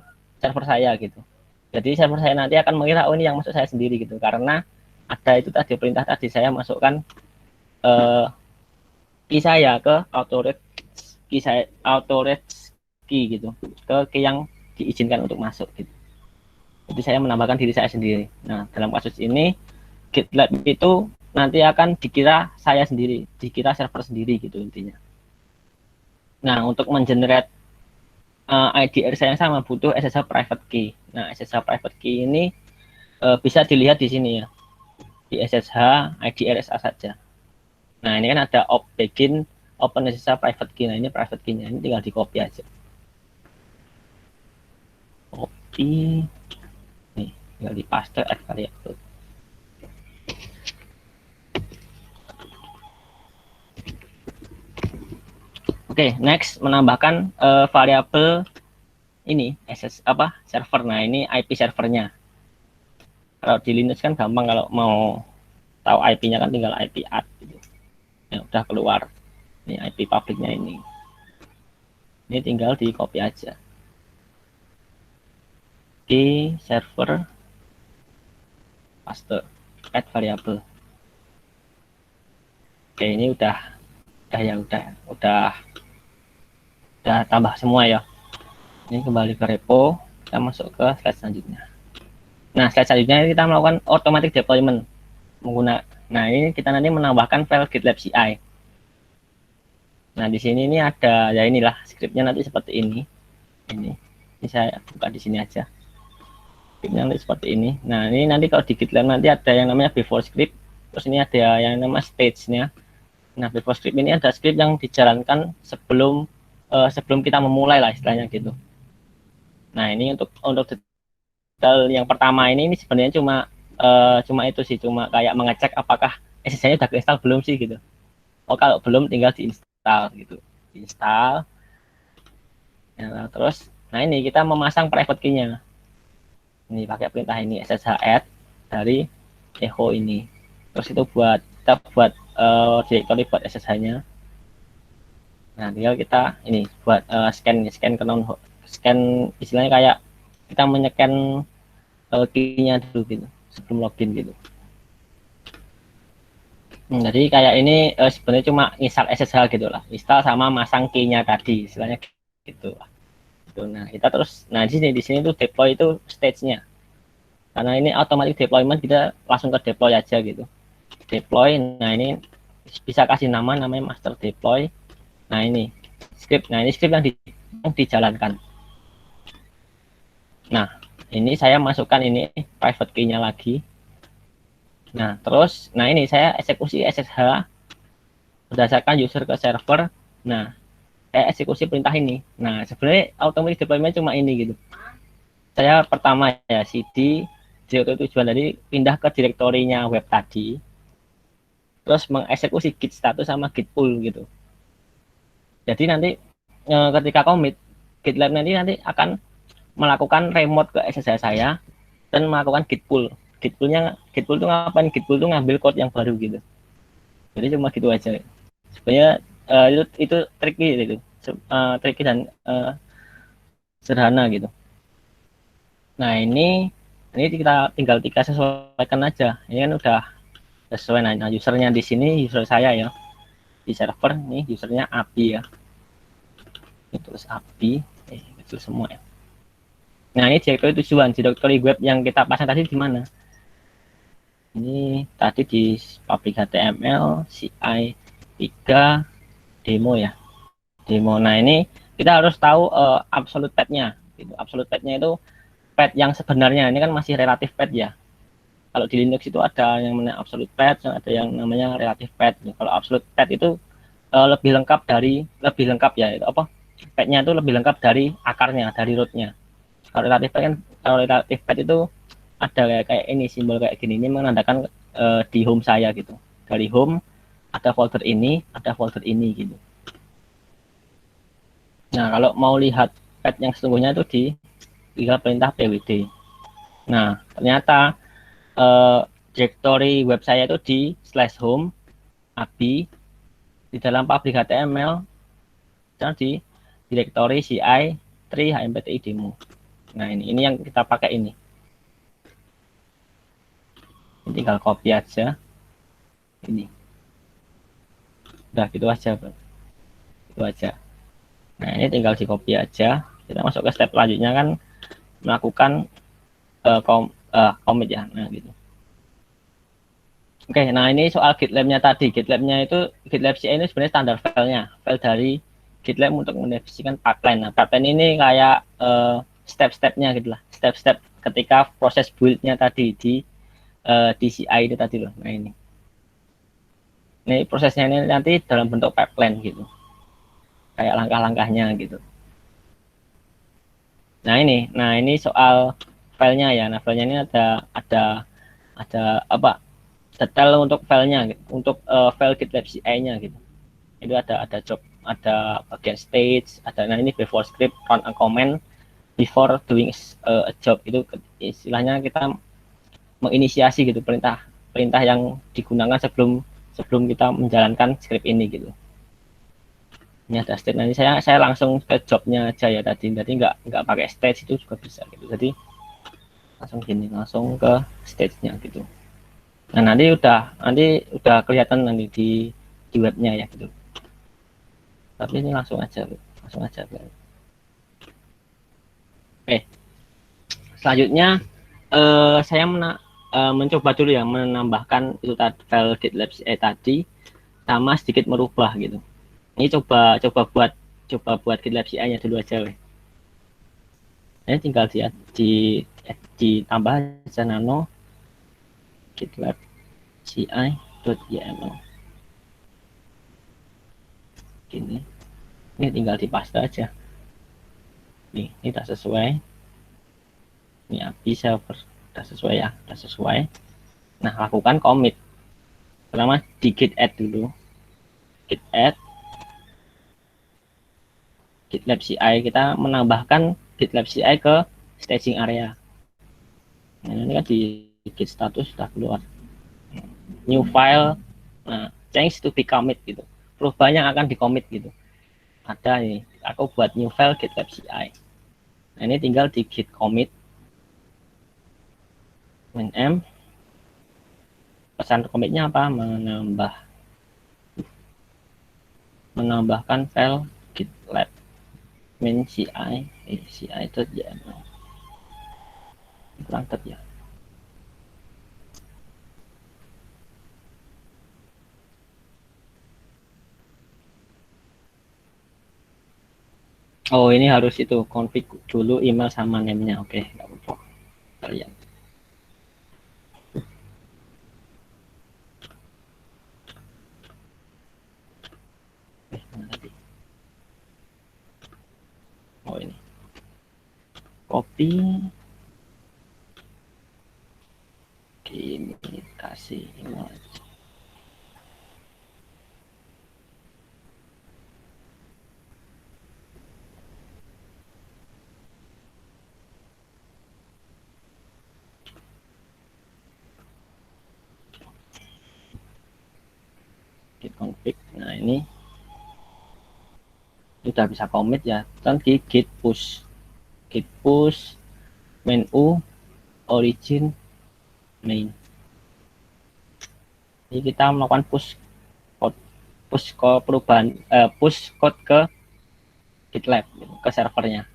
server saya gitu. Jadi server saya nanti akan mengira oh ini yang masuk saya sendiri gitu, karena ada itu tadi perintah tadi saya masukkan key saya ke authority key gitu, ke key yang diizinkan untuk masuk gitu. Jadi saya menambahkan diri saya sendiri. Nah dalam kasus ini GitLab itu nanti akan dikira saya sendiri, dikira server sendiri gitu intinya. Nah untuk mengenerate IDR saya yang sama butuh SSH private key. Nah SSH private key ini bisa dilihat di sini ya, di SSH IDR SA saja. Nah ini kan ada begin open SSH private key. Nah ini private key-nya, ini tinggal di copy aja. Copy, nih tinggal di paste add variable. Oke, next menambahkan variabel ini server. Nah ini IP servernya. Kalau di Linux kan gampang, kalau mau tahu IP-nya kan tinggal IP add gitu. Ya udah keluar. Ini IP publiknya ini. Ini tinggal di copy aja. Oke, server paste add variable. Oke, ini udah tambah semua ya. Ini kembali ke repo, kita masuk ke slide selanjutnya. Nah slide selanjutnya kita melakukan automatic deployment menggunakan. Nah ini kita nanti menambahkan file GitLab CI. Nah di sini ini ada ya, inilah scriptnya nanti seperti ini. Ini saya buka di sini aja. Scriptnya nanti seperti ini. Nah ini nanti kalau di GitLab nanti ada yang namanya before script, terus ini ada yang namanya stage-nya. Nah before script ini ada script yang dijalankan sebelum kita memulai lah istilahnya gitu. Nah ini untuk detail yang pertama ini sebenarnya cuma itu sih, cuma kayak mengecek apakah SSH-nya udah keinstall belum sih gitu. Oh kalau belum tinggal diinstal gitu, diinstal. Nah, terus nah ini kita memasang private key-nya. Ini pakai perintah ini SSH add dari echo ini. Terus itu kita buat directory buat SSH-nya. Nah tinggal kita ini buat scan ke scan, istilahnya kayak kita menycan key-nya dulu gitu sebelum login gitu. Jadi kayak ini sebenarnya cuma install SSH gitu lah, install sama masang key-nya tadi istilahnya gitu. Nah kita terus, nah di sini tuh deploy itu stage-nya, karena ini automatic deployment, kita langsung ke deploy aja gitu. Deploy, nah ini bisa kasih namanya master deploy. Nah ini script, yang yang dijalankan. Nah, ini saya masukkan ini private key-nya lagi. Nah, terus, nah ini saya eksekusi SSH berdasarkan user ke server. Nah, saya eksekusi perintah ini. Nah, sebenarnya automatic deployment cuma ini gitu. Saya pertama ya cd direktori tujuan tadi pindah ke direktorinya web tadi, terus mengeksekusi git status sama git pull gitu. Jadi nanti ketika commit, GitLab nanti akan melakukan remote ke SSH saya dan melakukan git pull. Git pull itu ngapain? Git pull itu ngambil code yang baru gitu. Jadi cuma gitu aja. Sebenarnya itu tricky gitu. Tricky dan sederhana gitu. Nah, ini kita tinggal sesuaikan aja. Ini kan udah sesuai. Nah, usernya di sini user saya ya. Di server nih usernya API ya. Ini terus API kecil semua ya. Nah, ini direktori web yang kita pasang tadi di mana? Ini tadi di public HTML CI 3 demo ya. Demo. Nah, ini kita harus tahu absolute path-nya gitu. Absolute path-nya itu path yang sebenarnya. Ini kan masih relatif path ya. Kalau di Linux itu ada yang namanya absolute path, ada yang namanya relative path. Kalau absolute path itu lebih lengkap ya, itu apa? Path-nya itu lebih lengkap dari akarnya, dari root-nya. Kalau relative path itu ada kayak ini simbol kayak gini, ini menandakan di home saya gitu. Dari home ada folder ini, ada folder ini gitu. Nah, kalau mau lihat path yang sesungguhnya itu tinggal perintah pwd. Nah, ternyata directory web saya itu di /home API di dalam public HTML dan di directory CI 3 HMPTI demo. Nah, ini yang kita pakai ini. Ini tinggal copy aja. Ini. Udah gitu aja, Bro. Itu aja. Nah, ini tinggal di copy aja. Kita masuk ke step selanjutnya kan melakukan commit ya. Nah, gitu. Oke, nah ini soal GitLab-nya tadi. GitLab CI ini sebenarnya standar filenya, file dari GitLab untuk mendefinisikan pipeline. Nah, pipeline ini kayak step-stepnya gitu lah, step-step ketika proses build-nya tadi di CI itu tadi loh. Nah ini prosesnya ini nanti dalam bentuk pipeline gitu, kayak langkah-langkahnya gitu. Nah ini soal filenya ya. Nah filenya ini ada apa? Detail untuk filenya, gitu. Untuk file GitLab CI-nya gitu. Itu ada job, ada bagian stage, ada nah ini before script, run a command, before doing a job. Itu istilahnya kita menginisiasi gitu perintah yang digunakan sebelum kita menjalankan script ini gitu. Ini ada stage. Nanti saya langsung ke jobnya aja ya tadi nggak pakai stage itu juga bisa gitu. Jadi langsung ke stage-nya gitu. Nah nanti udah kelihatan nanti di webnya ya gitu. Tapi ini langsung aja. Oke, selanjutnya saya mencoba dulu ya menambahkan itu tadi file GitLab tadi sama sedikit merubah gitu. Ini coba buat GitLab CI-nya dulu aja weh. Ini tinggal ditambah aja nano GitLab CI.yml. Gini. Ini tinggal dipaste aja. Ini tak sesuai. Ini API server sudah sesuai ya, sudah sesuai. Nah, lakukan commit. Pertama di git add dulu. Git add GitLab CI, kita menambahkan GitLab CI ke staging area. Nah, ini kan di git status sudah keluar. New file, nah, change to be commit gitu. Perubahan yang akan di commit gitu. Ada nih, aku buat new file GitLab CI. Nah, ini tinggal di git commit. -m pesan commitnya apa? Menambahkan file GitLab min ci.yml. Kurang ya. Oh, ini harus itu config dulu email sama name-nya. Oke, nggak apa-apa. Kalian. Mana tadi? Oh, ini. Copy. Ini kasih email. Git config. Nah, ini sudah bisa commit ya. Kan di git push main u origin main. Jadi kita melakukan push ke perubahan push code ke GitLab ke servernya.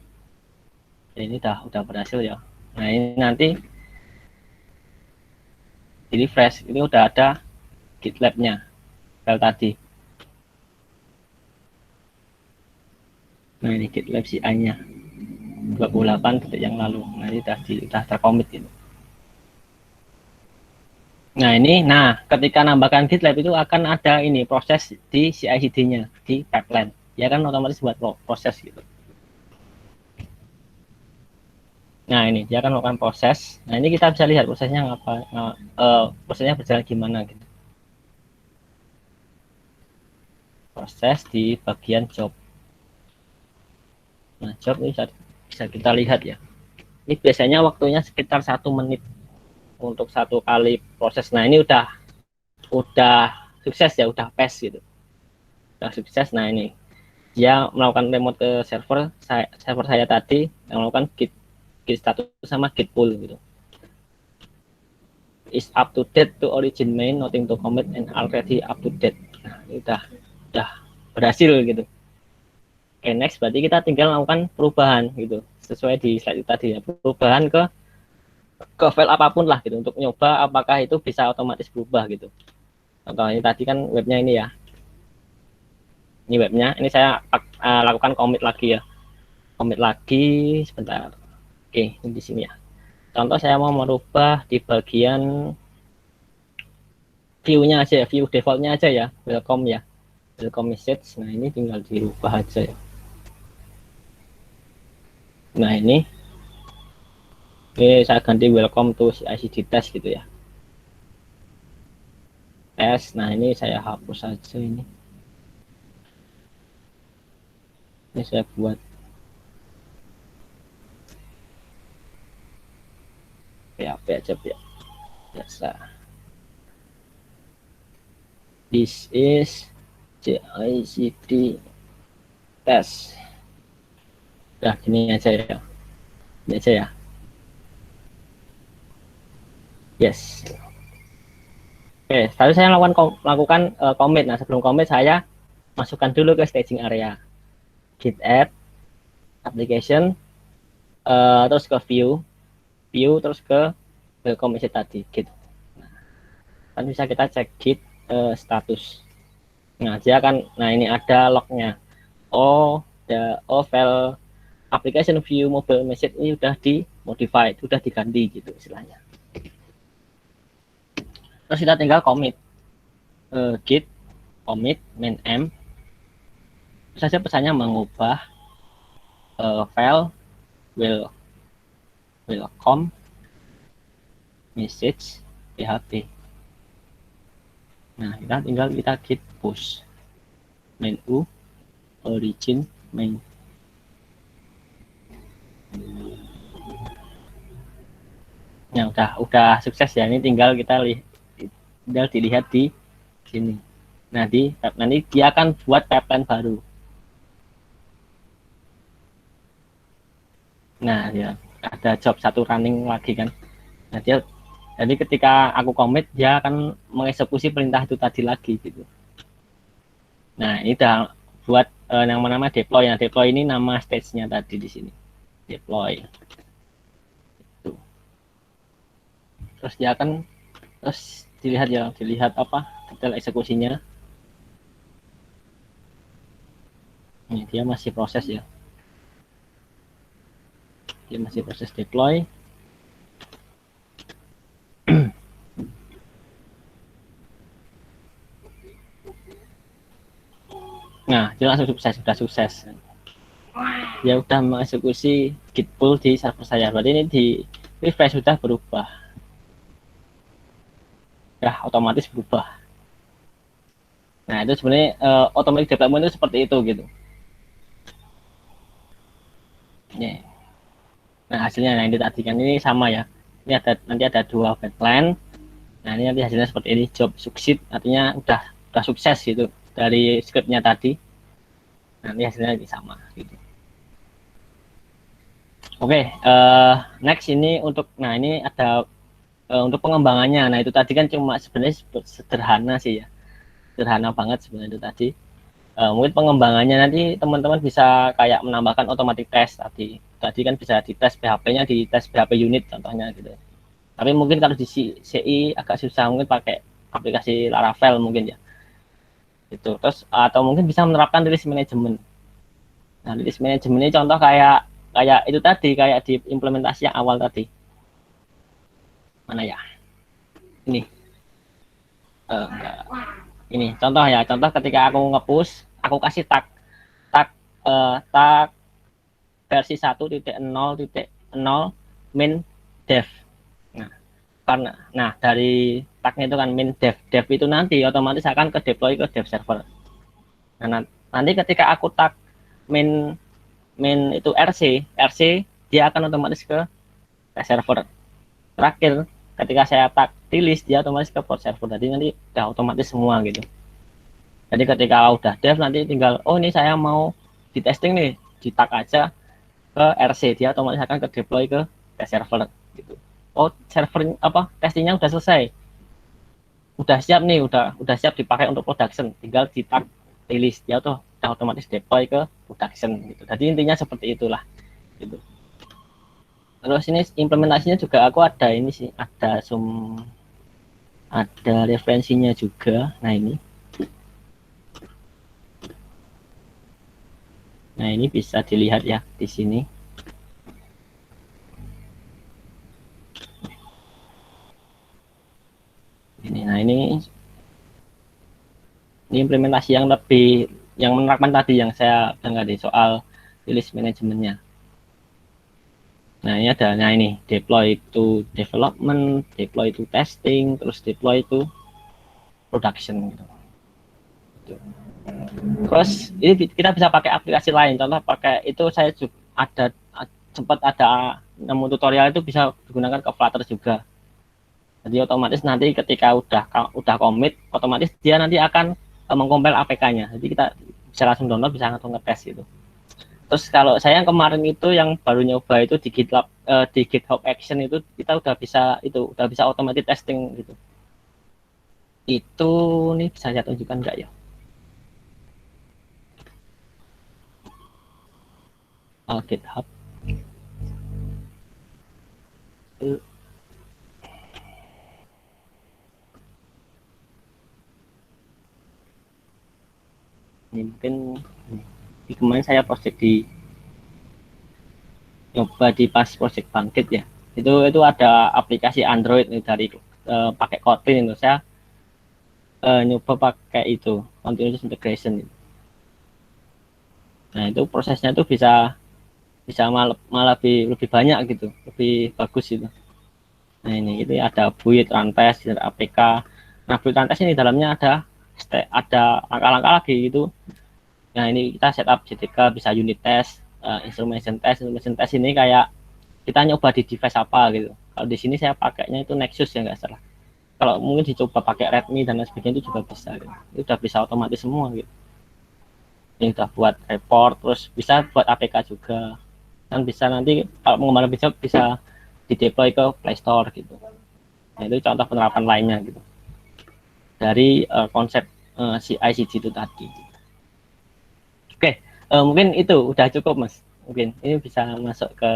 Jadi ini udah berhasil ya. Nah, ini nanti di refresh ini udah ada GitLab-nya file tadi. Nah, ini GitLab CI-nya 28 detik yang lalu. Nah, ini udah tercommit gitu. Nah, ini ketika nambahkan GitLab itu akan ada ini proses di CI/CD-nya di pipeline. Ya kan otomatis buat proses gitu. Nah, ini dia akan melakukan proses. Nah, ini kita bisa lihat prosesnya apa, prosesnya berjalan gimana gitu. Proses di bagian job. Nah, job ini bisa kita lihat ya. Ini biasanya waktunya sekitar 1 menit untuk 1 kali proses. Nah, ini udah sukses ya, udah pass gitu. Udah sukses. Nah, ini dia melakukan remote ke server saya tadi yang melakukan git status sama git pull gitu. Is up to date to origin main, nothing to commit and already up to date. Nah, ini udah berhasil gitu. Oke, next berarti kita tinggal melakukan perubahan gitu sesuai di slide tadi ya, perubahan ke file apapun lah gitu untuk nyoba apakah itu bisa otomatis berubah gitu. Contohnya tadi kan webnya ini ya, ini webnya, ini saya lakukan commit lagi ya, commit lagi sebentar. Oke, ini di sini ya. Contoh saya mau merubah di bagian view-nya aja ya, view defaultnya aja ya, welcome ya, welcome message. Nah, ini tinggal dirubah aja ya. Nah, ini saya ganti welcome to CI/CD test gitu ya. Tes. Nah, ini saya hapus saja ini. Ini saya buat PHP aja ya. Biasa. This is CI/CD test. Udah gini aja ya. Ini aja ya. Yes. Oke, lalu saya lakukan commit. Nah, sebelum commit saya masukkan dulu ke staging area. Git add application terus ke view terus ke welcome message tadi git. Nah, kan bisa kita cek git status. Nah, dia akan ini ada lognya. File application view mobile message ini udah dimodified, udah diganti gitu istilahnya. Terus kita tinggal commit git commit main m. Saja pesannya mengubah file welcome message php. Nah, kita tinggal git push main u origin main. Nah, udah sukses ya. Ini tinggal dilihat di sini. Nah, nanti dia akan buat pipeline baru. Nah, ya ada job 1 running lagi kan. Nah, jadi ketika aku commit dia akan mengeksekusi perintah itu tadi lagi gitu. Nah, ini udah buat yang nama deploy. Nah, deploy ini nama stage-nya tadi di sini. Deploy. Terus dia akan dilihat apa detail eksekusinya. Ini dia masih proses ya. Dia masih proses deploy. Nah, dia langsung sukses, sudah sukses. Dia udah mengeksekusi git pull di server saya. Berarti ini di refresh sudah berubah. Ya, otomatis berubah. Nah, itu sebenarnya automatic development itu seperti itu gitu. Yeah. Nah, hasilnya nah ini tadi kan ini sama ya. Ini ada nanti ada 2 backline. Nah, ini nanti hasilnya seperti ini, job succeed, artinya udah sukses gitu dari scriptnya tadi. Nanti hasilnya ini sama gitu. Oke, next ini untuk ini ada untuk pengembangannya. Nah, itu tadi kan cuma sebenarnya sederhana sih ya. Sederhana banget sebenarnya itu tadi. Mungkin pengembangannya nanti teman-teman bisa kayak menambahkan automatic test tadi. Tadi kan bisa dites PHP-nya di tes PHP unit contohnya gitu. Tapi mungkin kalau di CI agak susah, mungkin pakai aplikasi Laravel mungkin ya. Itu. Terus atau mungkin bisa menerapkan release management. Nah, release management ini contoh kayak itu tadi, kayak di implementasi yang awal tadi. Mana ya? Ini. Ini contoh ya, contoh ketika aku nge-push, aku kasih tag versi 1.0.0 min dev. Nah, karena dari tagnya itu kan min dev itu nanti otomatis akan ke deploy ke dev server. Nah, nanti ketika aku tag min itu RC dia akan otomatis ke server. Terakhir ketika saya tag di list dia otomatis ke port server. Jadi nanti udah otomatis semua gitu. Jadi ketika udah dev nanti tinggal ini saya mau di testing nih, di tag aja ke RC, dia otomatis akan ke deploy ke server gitu. Server testingnya udah selesai, udah siap nih, udah siap dipakai untuk production, tinggal di tag release dia tuh udah otomatis deploy ke production gitu. Jadi intinya seperti itulah gitu. Terus ini implementasinya juga aku ada ini sih, ada referensinya juga. Nah ini bisa dilihat ya di sini. Ini implementasi yang menerapkan tadi yang saya dengar di soal release manajemennya. Nah ini ada, ini deploy to development, deploy to testing, terus deploy to production gitu. Terus ini kita bisa pakai aplikasi lain, contoh pakai itu saya juga sempat ada nemu tutorial itu bisa digunakan ke Flutter juga. Jadi otomatis nanti ketika udah commit, otomatis dia nanti akan mengcompile APK-nya. Jadi kita bisa langsung download, bisa langsung ngetes itu. Terus kalau saya yang kemarin itu yang baru nyoba itu di GitHub Action itu kita udah bisa automatic testing gitu. Itu nih bisa saya tunjukkan enggak ya? GitHub. Ini mungkin kemarin saya project nyoba di pas project Bangkit ya. Itu ada aplikasi Android nih dari pakai Kotlin itu saya nyoba pakai itu continuous integration. Nah itu prosesnya tuh bisa malah lebih banyak gitu, lebih bagus itu. Nah ini itu ada build, runtest, APK. Nah build runtest ini dalamnya ada langkah-langkah lagi gitu. Nah ini kita setup JDK, bisa unit test, instrumentation test ini kayak kita nyoba di device apa gitu. Kalau di sini saya pakainya itu Nexus ya nggak salah. Kalau mungkin dicoba pakai Redmi dan lain sebagainya itu juga bisa gitu. Itu udah bisa otomatis semua gitu. Ini udah buat report, terus bisa buat APK juga. Dan bisa nanti kalau mengembangkan bisa di deploy ke Play Store gitu. Nah, itu contoh penerapan lainnya gitu. Dari konsep CI/CD itu tadi. Oke, mungkin itu udah cukup Mas. Mungkin ini bisa masuk ke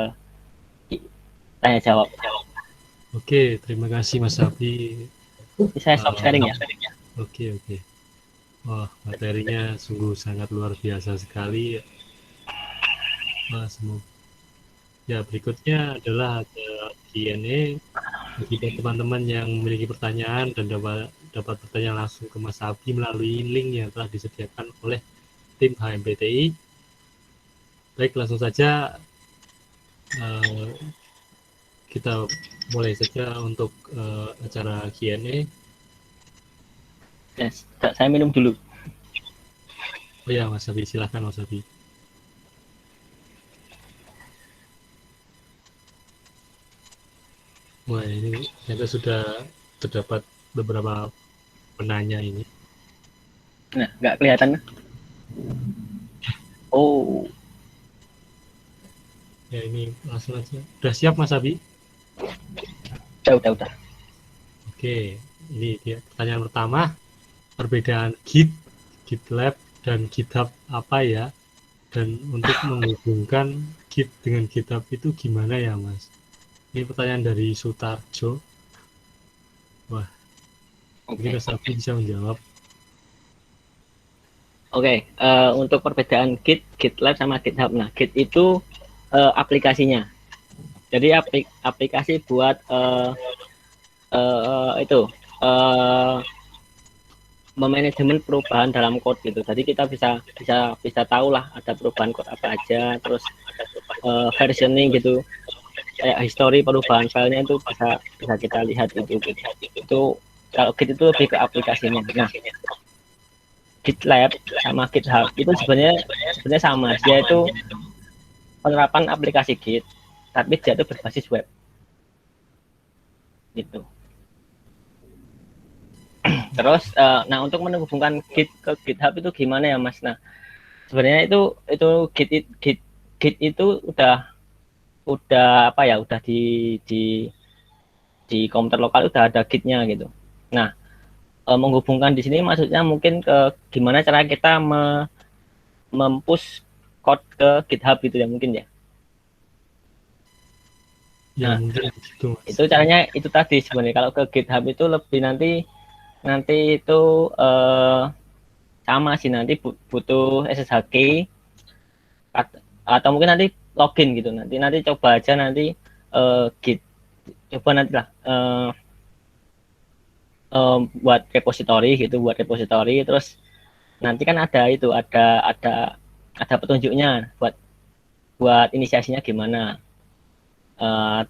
tanya jawab. Oke, terima kasih Mas Safi. Saya stop sharing ya. Oke. Wah, materinya sungguh sangat luar biasa sekali. Ya, berikutnya adalah ada Q&A bagi teman-teman yang memiliki pertanyaan dan dapat bertanya langsung ke Mas Abi melalui link yang telah disediakan oleh tim HMPTI. Baik, langsung saja eh, kita mulai saja untuk acara Q&A. Yes, saya minum dulu. Oh ya, Mas Abi, silahkan Mas Abi. Wah, ini ternyata sudah terdapat beberapa penanya ini. Nah, nggak kelihatan. Oh, Ya, ini langsung aja. Udah siap Mas Abi? udah. Oke, ini dia pertanyaan pertama. Perbedaan Git, GitLab, dan GitHub apa ya? Dan untuk menghubungkan Git dengan GitHub itu gimana ya Mas? Ini pertanyaan dari Sutarjo. Wah, mungkin Oke. Mas Abi bisa menjawab. Oke, untuk perbedaan Git, GitLab sama GitHub. Nah, Git itu aplikasinya. Jadi aplikasi buat itu memanajemen perubahan dalam code gitu. Jadi kita bisa tahu lah ada perubahan code apa aja, terus versioning gitu, kayak history perubahan filenya itu bisa kita lihat itu gitu. Itu kalau Git itu lebih ke aplikasinya. Nah, GitLab sama GitHub itu sebenarnya sama, dia itu penerapan aplikasi Git, tapi dia itu berbasis web gitu. Terus, nah untuk menghubungkan Git ke GitHub itu gimana ya Mas? Nah, sebenarnya itu Git itu udah apa ya? Udah di komputer lokal udah ada Gitnya gitu. Nah, menghubungkan di sini maksudnya mungkin ke gimana cara kita mempush code ke GitHub gitu ya mungkin ya. Ya, Nah, mungkin gitu Mas. itu caranya itu tadi sebenarnya. Kalau ke GitHub itu lebih nanti itu sama sih, nanti butuh SSH key atau mungkin nanti login gitu. Nanti coba aja nanti Git, coba nanti lah buat repository gitu, buat repository, terus nanti kan ada itu ada petunjuknya buat buat inisiasinya gimana.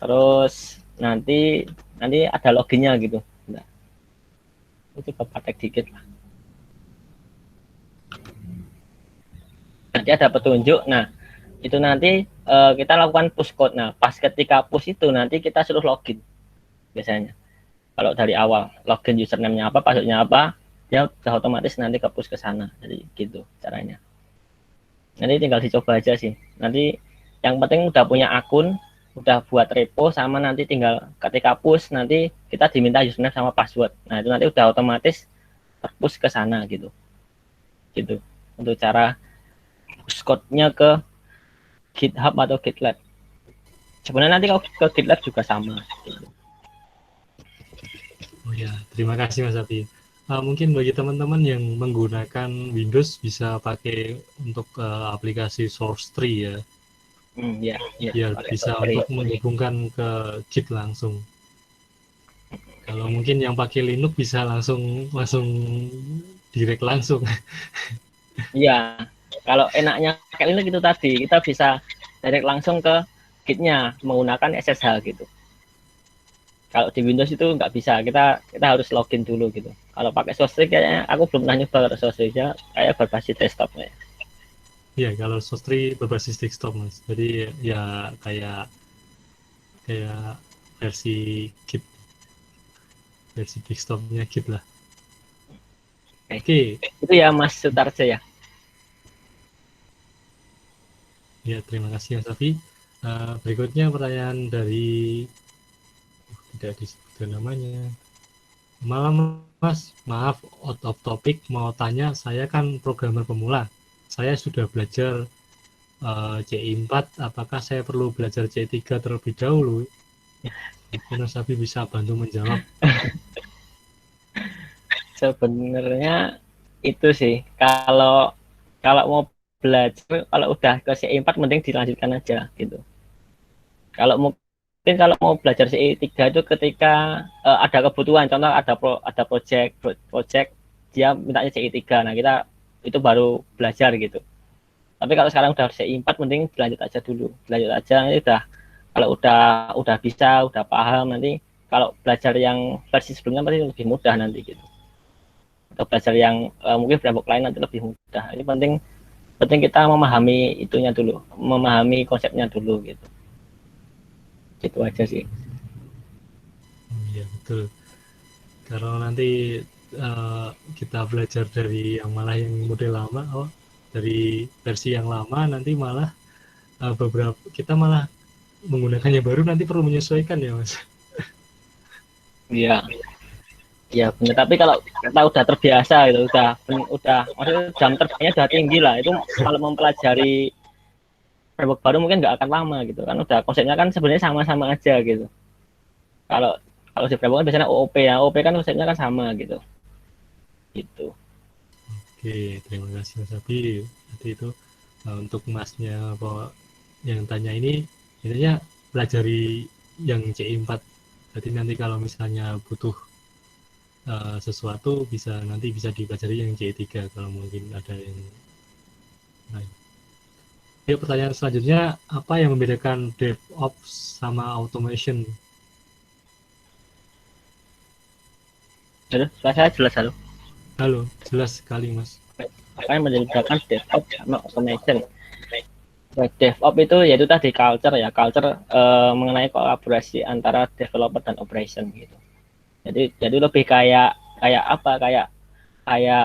Terus nanti ada loginnya gitu. Nah, itu praktek dikit lah. Nanti ada petunjuk. Nah, itu nanti kita lakukan push code. Nah, pas ketika push itu nanti kita suruh login biasanya. Kalau dari awal login username-nya apa, password-nya apa, ya udah otomatis nanti ke push ke sana. Jadi gitu caranya. Nanti tinggal dicoba aja sih. Nanti yang penting udah punya akun, udah buat repo, sama nanti tinggal ketika push nanti kita diminta username sama password. Nah, itu nanti udah otomatis terpush ke sana gitu. Gitu. Untuk cara push code-nya ke GitHub atau GitLab. Sebenarnya nanti kalau ke GitLab juga sama. Gitu. Oh ya, terima kasih Mas Abi. Mungkin bagi teman-teman yang menggunakan Windows bisa pakai untuk aplikasi SourceTree ya, Ya, biar pakai bisa software. untuk menghubungkan ke Git langsung. Kalau mungkin yang pakai Linux bisa langsung direct langsung. Iya, kalau enaknya pakai Linux itu tadi, kita bisa direct langsung ke Git-nya menggunakan SSH gitu. Kalau di Windows itu nggak bisa, kita harus login dulu gitu. Kalau pakai SourceTree kayaknya aku belum pernah nyoba kalau SourceTree ya, kayak berbasis desktop ya. Ya, kalau SourceTree berbasis desktop Mas. Jadi ya kayak kayak versi Git, versi desktopnya Git lah. Oke. Oke, Itu ya Mas Sutarjo ya. ya terima kasih Mas Safi. Berikutnya pertanyaan dari tidak disebutkan namanya. Malam Mas, maaf out of topic, mau tanya, saya kan programmer pemula. Saya sudah belajar C4, apakah saya perlu belajar C3 terlebih dahulu? Mungkin Mas Safi bisa bantu menjawab. Sebenarnya itu sih, kalau kalau mau belajar, kalau udah ke C4 mending dilanjutkan aja gitu. Kalau mungkin kalau mau belajar CI3 itu ketika ada kebutuhan, contoh ada project dia mintanya CI3. Nah, kita itu baru belajar gitu. Tapi kalau sekarang udah CI4 mending dilanjut aja dulu. Dilanjut aja nanti kalau udah bisa, udah paham nanti kalau belajar yang versi sebelumnya pasti lebih mudah nanti gitu. Atau belajar yang mungkin framework lain nanti lebih mudah. Ini penting penting kita memahami itunya dulu, memahami konsepnya dulu gitu. Gitu aja sih. Iya betul. Kalau nanti kita belajar dari yang malah yang model lama, dari versi yang lama nanti malah beberapa kita malah menggunakan yang baru nanti perlu menyesuaikan ya mas. Iya. Ya benar, tapi kalau kita udah terbiasa gitu, udah maksudnya jam terbangnya udah tinggi lah, itu kalau mempelajari framework baru mungkin nggak akan lama gitu kan, udah konsepnya kan sebenarnya sama-sama aja gitu. Kalau kalau di framework kan biasanya OOP ya, OOP kan konsepnya kan sama gitu. Gitu. Oke, terima kasih Mas Abi. Nanti itu untuk masnya apa yang tanya ini, intinya pelajari yang CI4. Jadi nanti kalau misalnya butuh sesuatu nanti bisa dipelajari yang CI3 kalau mungkin ada yang lain. Ya, pertanyaan selanjutnya, apa yang membedakan DevOps sama automation? Jadi saya jelas halo. Halo, jelas sekali Mas. Apa yang membedakan DevOps sama automation? DevOps itu yaitu tadi culture ya, culture mengenai kolaborasi antara developer dan operation gitu. Jadi lebih kayak apa kayak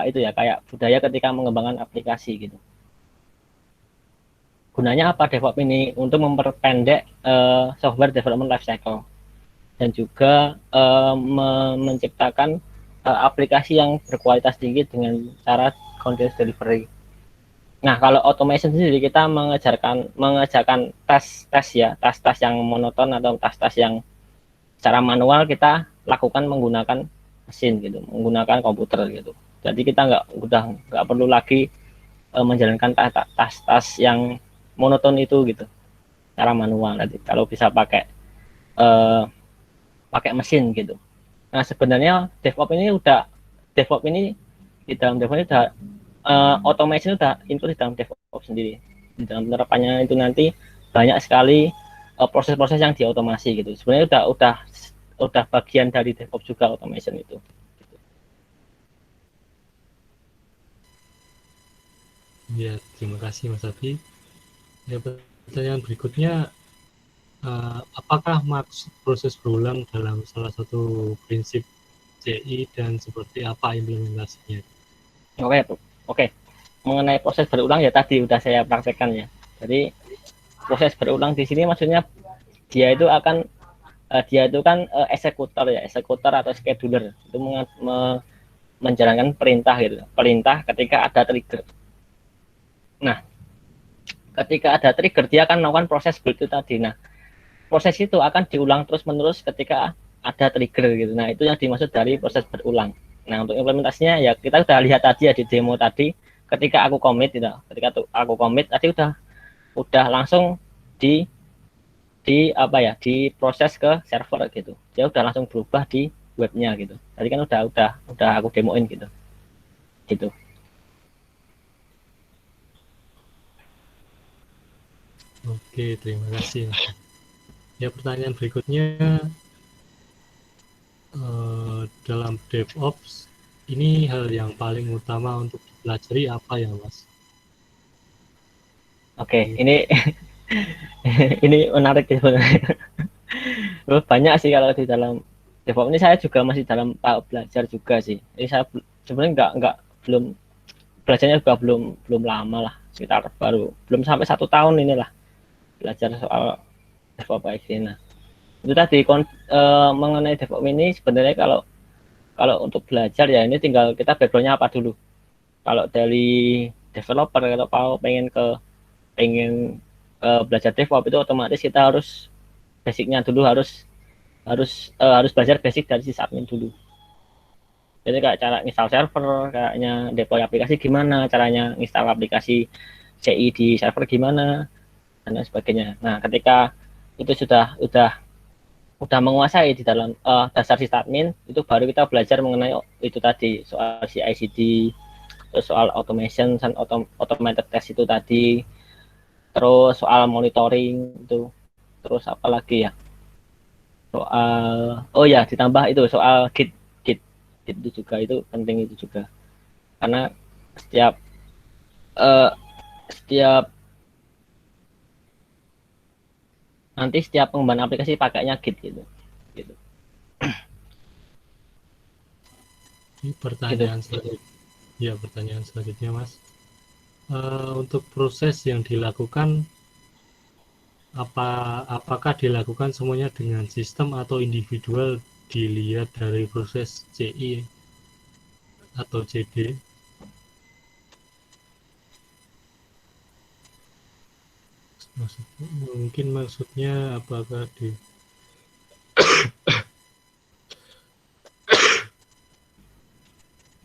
itu ya, kayak budaya ketika mengembangkan aplikasi gitu. Gunanya apa DevOps ini? Untuk memperpendek software development lifecycle dan juga menciptakan aplikasi yang berkualitas tinggi dengan cara continuous delivery. Nah, kalau automation sendiri kita mengerjakan tes yang monoton atau tes yang secara manual kita lakukan menggunakan mesin gitu, menggunakan komputer gitu. Jadi kita nggak perlu lagi menjalankan tas yang monoton itu gitu, secara manual. Nanti kalau bisa pakai mesin gitu. Nah, sebenarnya DevOps ini di dalam DevOps ini udah automation udah include di dalam DevOps sendiri. Di dalam penerapannya itu nanti banyak sekali proses-proses yang diotomasi gitu. Sebenarnya udah bagian dari DevOps juga automation itu. Ya, terima kasih Mas Abi. Ya, pertanyaan berikutnya, apakah maksud proses berulang dalam salah satu prinsip CI dan seperti apa implementasinya? Oke. Mengenai proses berulang ya tadi udah saya praktekkan ya. Jadi proses berulang di sini maksudnya dia itu kan eksekutor ya, eksekutor atau scheduler itu menjalankan perintah gitu. Perintah ketika ada trigger. Nah, ketika ada trigger dia akan melakukan proses build itu tadi. Nah, proses itu akan diulang terus-menerus ketika ada trigger gitu. Nah, itu yang dimaksud dari proses berulang. Nah, untuk implementasinya ya kita sudah lihat tadi ya di demo tadi, ketika aku commit gitu. Ketika aku commit tadi udah langsung di proses ke server gitu. Dia udah langsung berubah di webnya gitu. Tadi kan udah aku demoin gitu. Gitu. Oke, terima kasih. Ya, pertanyaan berikutnya, dalam DevOps ini hal yang paling utama untuk dipelajari apa ya Mas? Oke, ini ini menarik ya sebenarnya. Banyak sih kalau di dalam DevOps ini saya juga masih dalam tahap belajar juga sih. Ini saya sebenarnya belum belajarnya juga belum lama lah, sekitar belum sampai 1 tahun inilah belajar soal DevOps ini. Nah, itu tadi mengenai DevOps ini sebenarnya kalau untuk belajar ya ini tinggal kita backgroundnya apa dulu. Kalau dari developer kalau pengen belajar DevOps itu otomatis kita harus basicnya dulu harus belajar basic dari sysadmin dulu. Jadi kayak cara install server, kayaknya deploy aplikasi gimana, caranya install aplikasi CI di server gimana, dan lain sebagainya. Nah, ketika itu udah menguasai di dalam dasar sysadmin, itu baru kita belajar mengenai itu tadi, soal CI/CD, terus soal automation dan automated test itu tadi, terus soal monitoring itu, terus apa lagi ya, soal oh ya ditambah itu soal Git itu juga, itu penting itu juga, karena setiap eh, setiap nanti setiap pengembangan aplikasi pakainya Git gitu. Ini pertanyaan selanjutnya. Ya, pertanyaan selanjutnya, Mas. Untuk proses yang dilakukan, apakah dilakukan semuanya dengan sistem atau individual, dilihat dari proses CI atau CD? Mungkin maksudnya apakah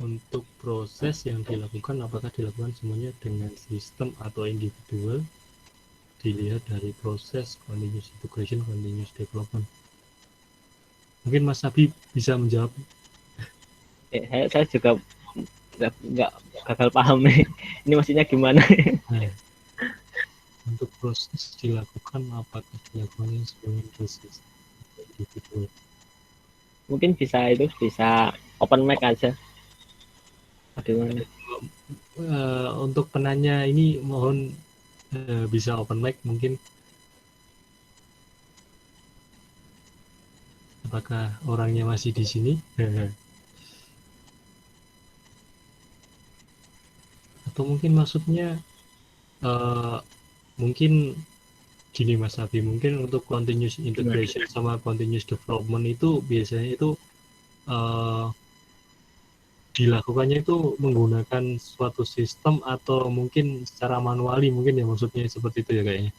untuk proses yang dilakukan, apakah dilakukan semuanya dengan sistem atau individual, dilihat dari proses continuous integration, continuous development. Mungkin Mas Abi bisa menjawab. Saya juga nggak gagal paham nih. Ini maksudnya gimana? Nah, untuk proses dilakukan, apakah dilakukan semuanya dengan sistem atau individual? Mungkin bisa open mic aja. Bagaimana? Untuk penanya ini mohon bisa open mic mungkin. Apakah orangnya masih di sini? Atau mungkin maksudnya mungkin gini Mas Abi, mungkin untuk continuous integration sama continuous development itu biasanya itu dilakukannya itu menggunakan suatu sistem atau mungkin secara manuali, mungkin ya maksudnya seperti itu ya kayaknya.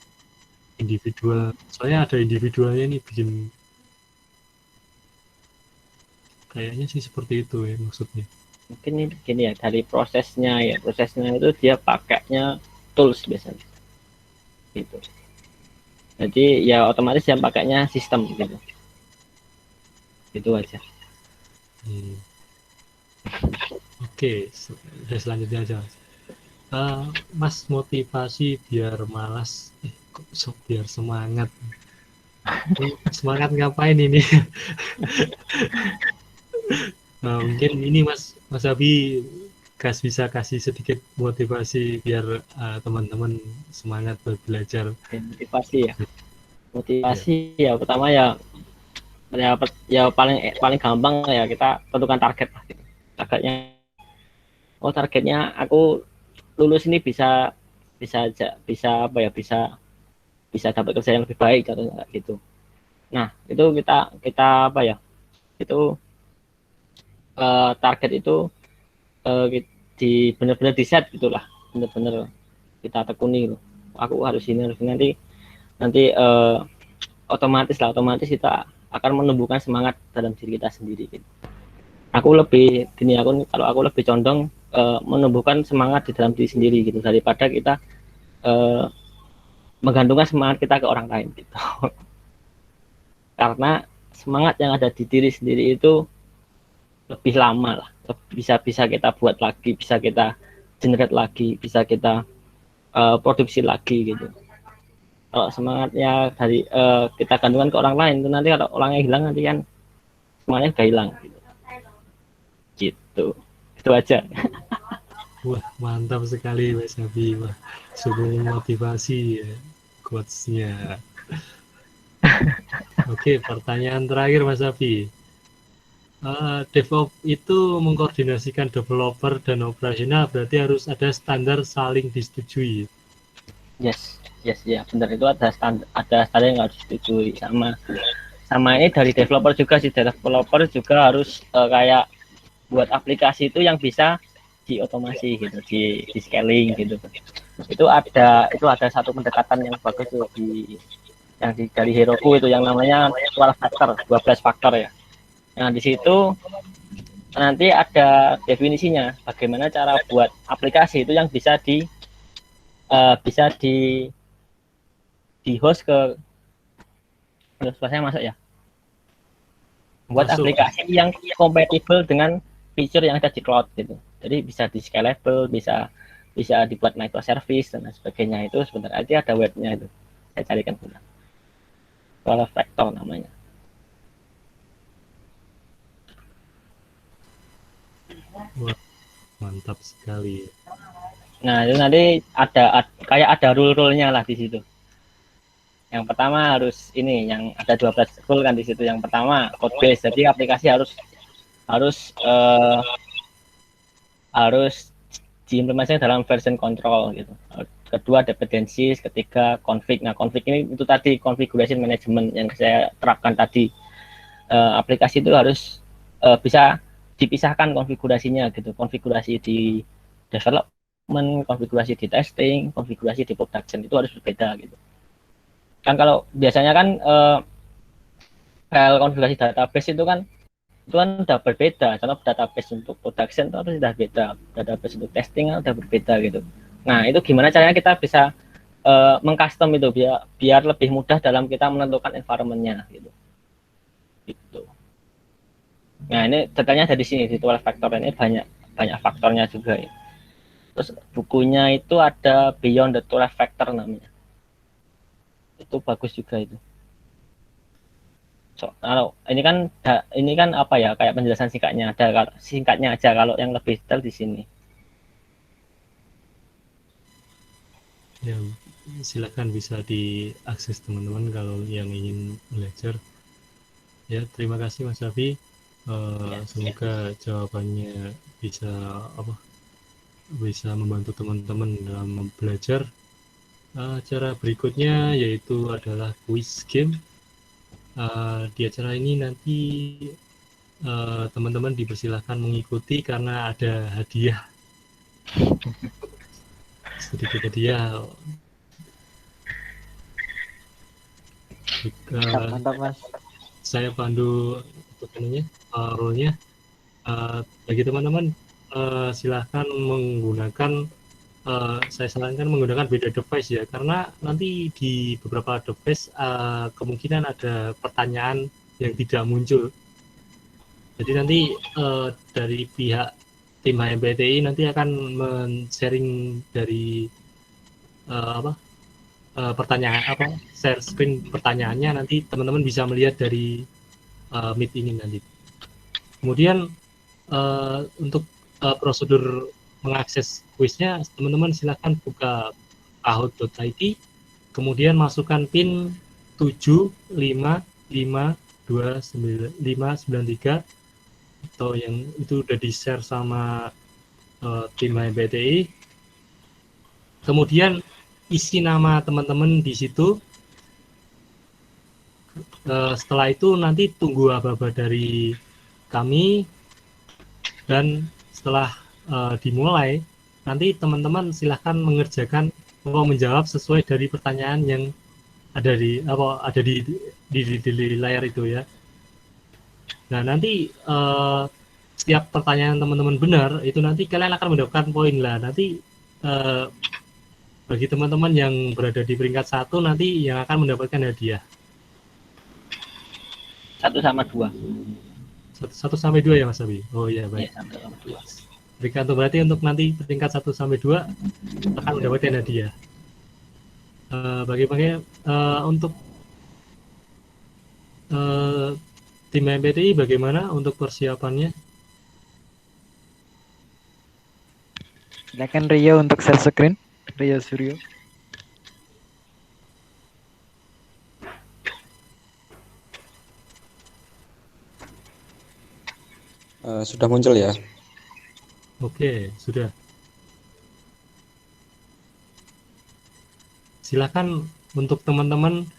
Individual, soalnya ada individualnya nih bikin, kayaknya sih seperti itu ya maksudnya. Mungkin ini gini ya, dari prosesnya itu dia pakainya tools biasanya gitu. Jadi ya otomatis yang pakainya sistem gitu. Itu aja. Oke, selanjutnya aja. Mas, motivasi biar malas, biar semangat. Semangat ngapain ini? Mungkin ini Mas Abi bisa kasih sedikit motivasi biar teman-teman semangat belajar. Motivasi ya pertama ya paling gampang ya, kita tentukan target lah gitu. Targetnya aku lulus ini bisa dapat kerja yang lebih baik contohnya gitu. Nah itu kita apa ya, itu target itu benar-benar di set gitulah, benar-benar kita tekuni loh. Aku harus ini nanti otomatis kita akan menumbuhkan semangat dalam diri kita sendiri gitu. Kalau aku lebih condong menumbuhkan semangat di dalam diri sendiri gitu, daripada kita menggantungkan semangat kita ke orang lain gitu. Karena semangat yang ada di diri sendiri itu lebih lama lah, bisa kita buat lagi, bisa kita generate lagi, bisa kita produksi lagi gitu. Kalau semangatnya dari kita gantungkan ke orang lain, itu nanti kalau orangnya hilang, nanti kan semangatnya udah hilang gitu. Itu aja. Wah, mantap sekali Mas Abi. Wah, sungguh motivasi ya quotes-nya. Oke, pertanyaan terakhir Mas Abi. DevOps itu mengkoordinasikan developer dan operasional, berarti harus ada standar saling disetujui. Yes ya, benar, itu ada standar yang harus disetujui sama ini dari developer juga sih. Developer juga harus kayak buat aplikasi itu yang bisa diotomasi gitu, di scaling gitu. Itu ada satu pendekatan yang bagus tuh dari Heroku itu, yang namanya 12 faktor ya. Nah di situ nanti ada definisinya bagaimana cara buat aplikasi itu yang bisa di host ke Suasana masuk ya. Buat Masuk. aplikasi yang kompatibel dengan fitur yang ada di cloud gitu. Jadi bisa di scalable, bisa dibuat microservice dan sebagainya. Itu sebentar aja ada webnya itu. Saya carikan dulu. Kalau Vector namanya. Wah, mantap sekali. Nah, itu nanti kayak ada rule-rule-nya lah di situ. Yang pertama harus ini, yang ada 12 rule kan di situ. Yang pertama code base. Jadi aplikasi harus harus harus diimplementasikan dalam version control gitu. Kedua dependencies, ketiga config. Nah, config ini itu tadi configuration management yang saya terapkan tadi. Aplikasi itu harus bisa dipisahkan konfigurasinya gitu. Konfigurasi di development, konfigurasi di testing, konfigurasi di production itu harus berbeda gitu. Kan kalau biasanya kan file konfigurasi database itu kan udah berbeda. Contoh database untuk production itu harus sudah beda, database untuk testing udah berbeda gitu. Nah, itu gimana caranya kita bisa mengcustom itu biar lebih mudah dalam kita menentukan environment-nya gitu. Gitu. Nah, ini detailnya dari sini di 12 factor ini banyak faktornya juga ya. Terus bukunya itu ada Beyond the 12 Factor namanya. Itu bagus juga itu. So, kalau ini kan apa ya, kayak penjelasan singkatnya ada, kalau singkatnya aja, kalau yang lebih detail di sini. Ya, silakan bisa diakses teman-teman kalau yang ingin belajar. Ya, terima kasih Mas Raffi. Semoga jawabannya bisa bisa membantu teman-teman dalam belajar. Cara berikutnya yaitu adalah quiz game. Di acara ini nanti teman-teman dipersilahkan mengikuti karena ada hadiah, sedikit hadiah. Mantap Mas. Saya pandu untuk role-nya. Bagi teman-teman silahkan menggunakan saya sarankan menggunakan beda device ya, karena nanti di beberapa device kemungkinan ada pertanyaan yang tidak muncul. Jadi nanti dari pihak tim HMPTI nanti akan men-sharing dari pertanyaan share screen pertanyaannya, nanti teman-teman bisa melihat dari Meet ini nanti. Kemudian untuk prosedur mengakses quiznya, teman-teman silakan buka kahoot.id, kemudian masukkan PIN 755529593 atau yang itu udah di-share sama tim HMPTI. Kemudian isi nama teman-teman di situ. Setelah itu nanti tunggu aba-aba dari kami, dan setelah dimulai nanti teman-teman silahkan menjawab sesuai dari pertanyaan yang ada di layar itu ya. Nah, nanti setiap pertanyaan teman-teman benar itu nanti kalian akan mendapatkan poin lah. Nanti bagi teman-teman yang berada di peringkat 1 nanti yang akan mendapatkan hadiah 1 sama 2. 1 sampai 2 ya Mas Abi. Oh iya, baik. Ya, 1 sama 2. Berarti untuk nanti peringkat 1 sampai 2 akan mendapatkan hadiah. Bagaimana untuk tim MPTI bagaimana untuk persiapannya? Silakan Rio untuk share screen. Rio Suryo. Sudah muncul ya? Oke, sudah. Silakan untuk teman-teman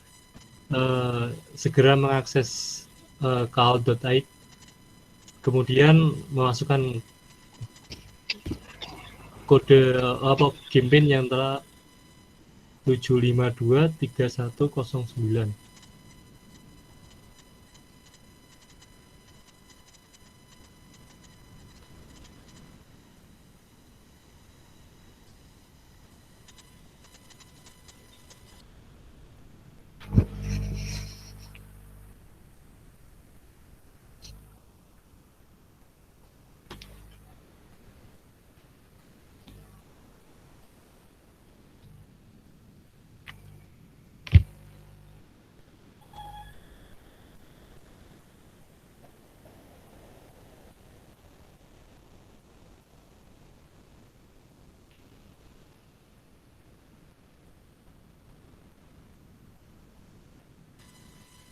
segera mengakses kahoot.id, kemudian memasukkan kode game pin yang telah 7523109.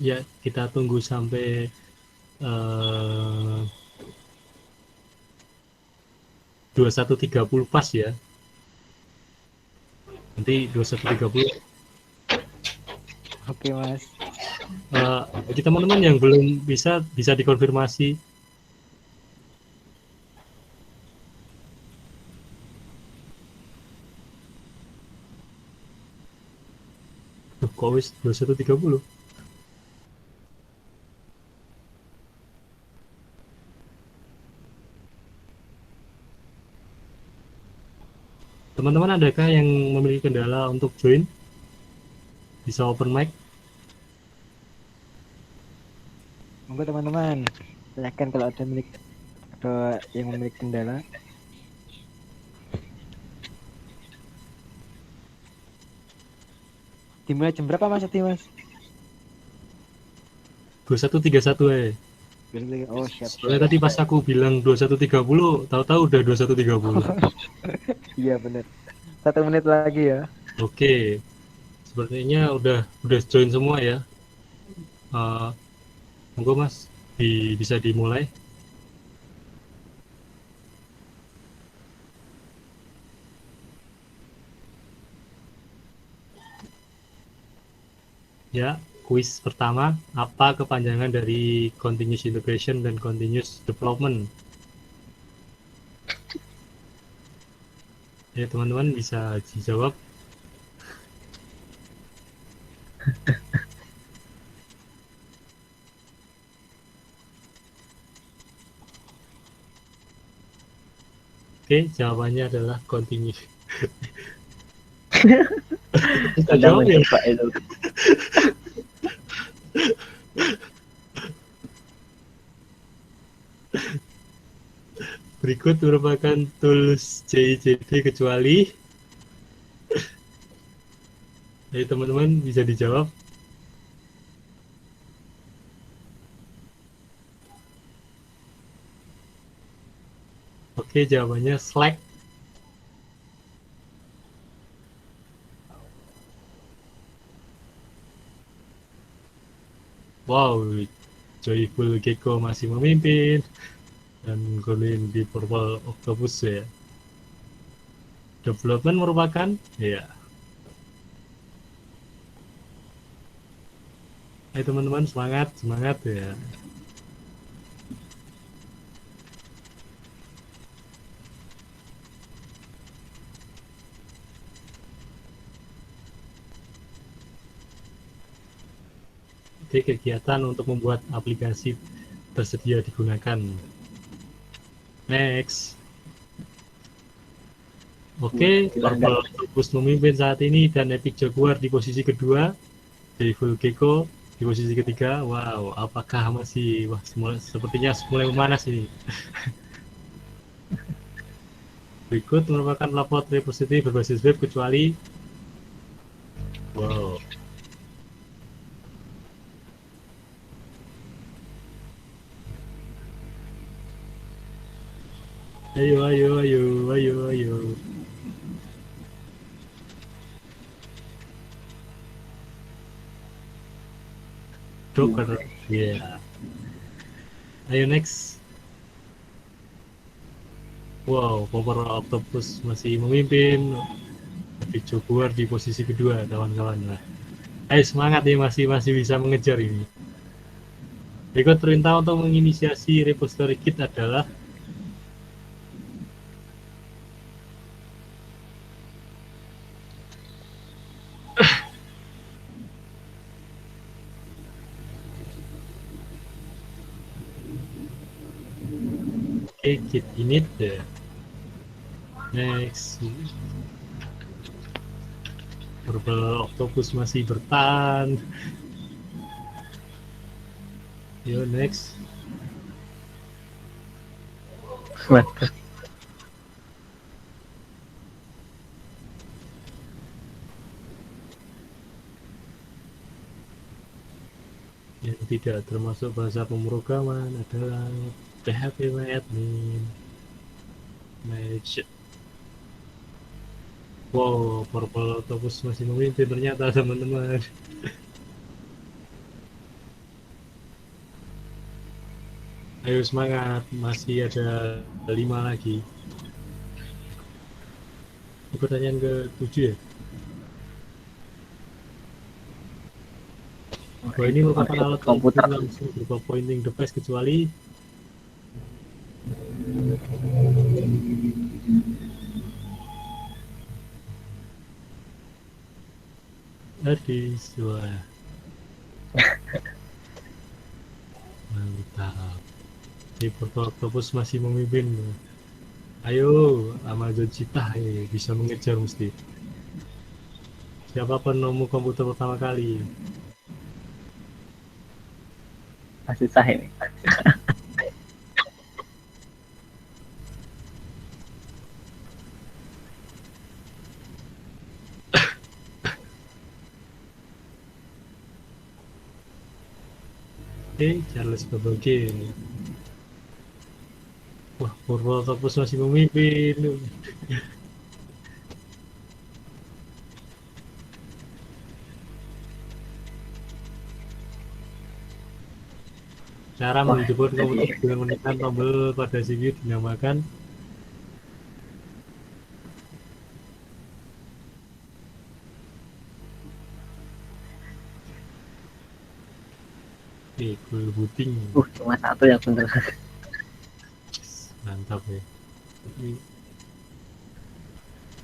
Ya, kita tunggu sampai 21.30 pas ya. Nanti 21.30 Oke Mas. bagi teman-teman yang belum bisa dikonfirmasi. Kok wis 21.30? Teman-teman adakah yang memiliki kendala untuk join? Bisa open mic? Monggo teman-teman. Silakan kalau ada yang memiliki kendala. Dimulai jam berapa Mas tadi Mas? 21.31 Oh siap. Soalnya tadi pas aku bilang 21.30, tahu-tahu udah 21.30. Iya benar. 1 menit lagi ya. Oke, sepertinya udah join semua ya. Monggo Mas, bisa dimulai. Ya, kuis pertama, apa kepanjangan dari continuous integration dan continuous development? Ya, teman-teman bisa dijawab. Oke, jawabannya adalah continuous. Bisa Anda jawab ya? mencoba itu. Berikut merupakan tools JICD kecuali. Jadi teman-teman bisa dijawab. Oke, jawabannya Slack. Wow, Joyful Gecko masih memimpin dan Golin di Purple Octopus ya. Development merupakan ya. Hai teman-teman, semangat ya. Oke, kegiatan untuk membuat aplikasi tersedia digunakan. Next. Oke, Purple Octopus memimpin saat ini dan Epic Jaguar di posisi kedua. Joyful Gecko di posisi ketiga. Wow, apakah masih sepertinya mulai memanas ini. Berikut merupakan lapor repository berbasis web kecuali wow. Ayo. Docker, yeah. Ayo next. Wow, Power Octopus masih memimpin. Epic Jaguar di posisi kedua, kawan-kawan. Nah, ayo semangat ya, masih bisa mengejar ini. Berikut perintah untuk menginisiasi repository Git adalah Git init ya. Next. Purple Octopus masih bertahan. Yo next. Waduh. Yang tidak termasuk bahasa pemrograman adalah PHP admin. Next. Wow, Purple Octopus masih memimpin ternyata teman-teman. Ayo semangat, masih ada 5 lagi. Ini pertanyaan ke-7 ya. Bahwa ini merupakan alat komputer. langsung berupa pointing device kecuali tadi suara. Mantap. Di Porto Octopus masih memimpin. Ayo, Amazon Cita bisa mengejar mesti. Siapa penemu komputer pertama kali? Masih sah ini. Charles Babbage. Wah, Porto Octopus masih memimpin. Cara menghidupkan komputer dengan menekan tombol pada CPU dinamakan cool booting. Cuma satu yang bener. Mantap ya.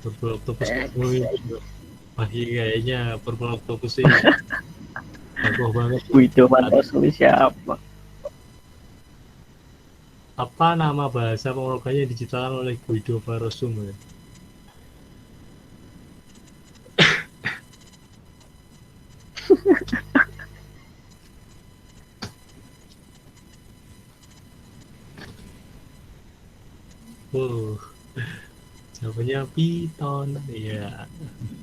Purple Octopus memimpin. Masih kayaknya Purple Octopus sih jago banget. Guido Mantosuli siapa? Apa nama bahasa pemrograman yang diciptakan oleh Guido Barosum ya? Jawabannya Python. Iya,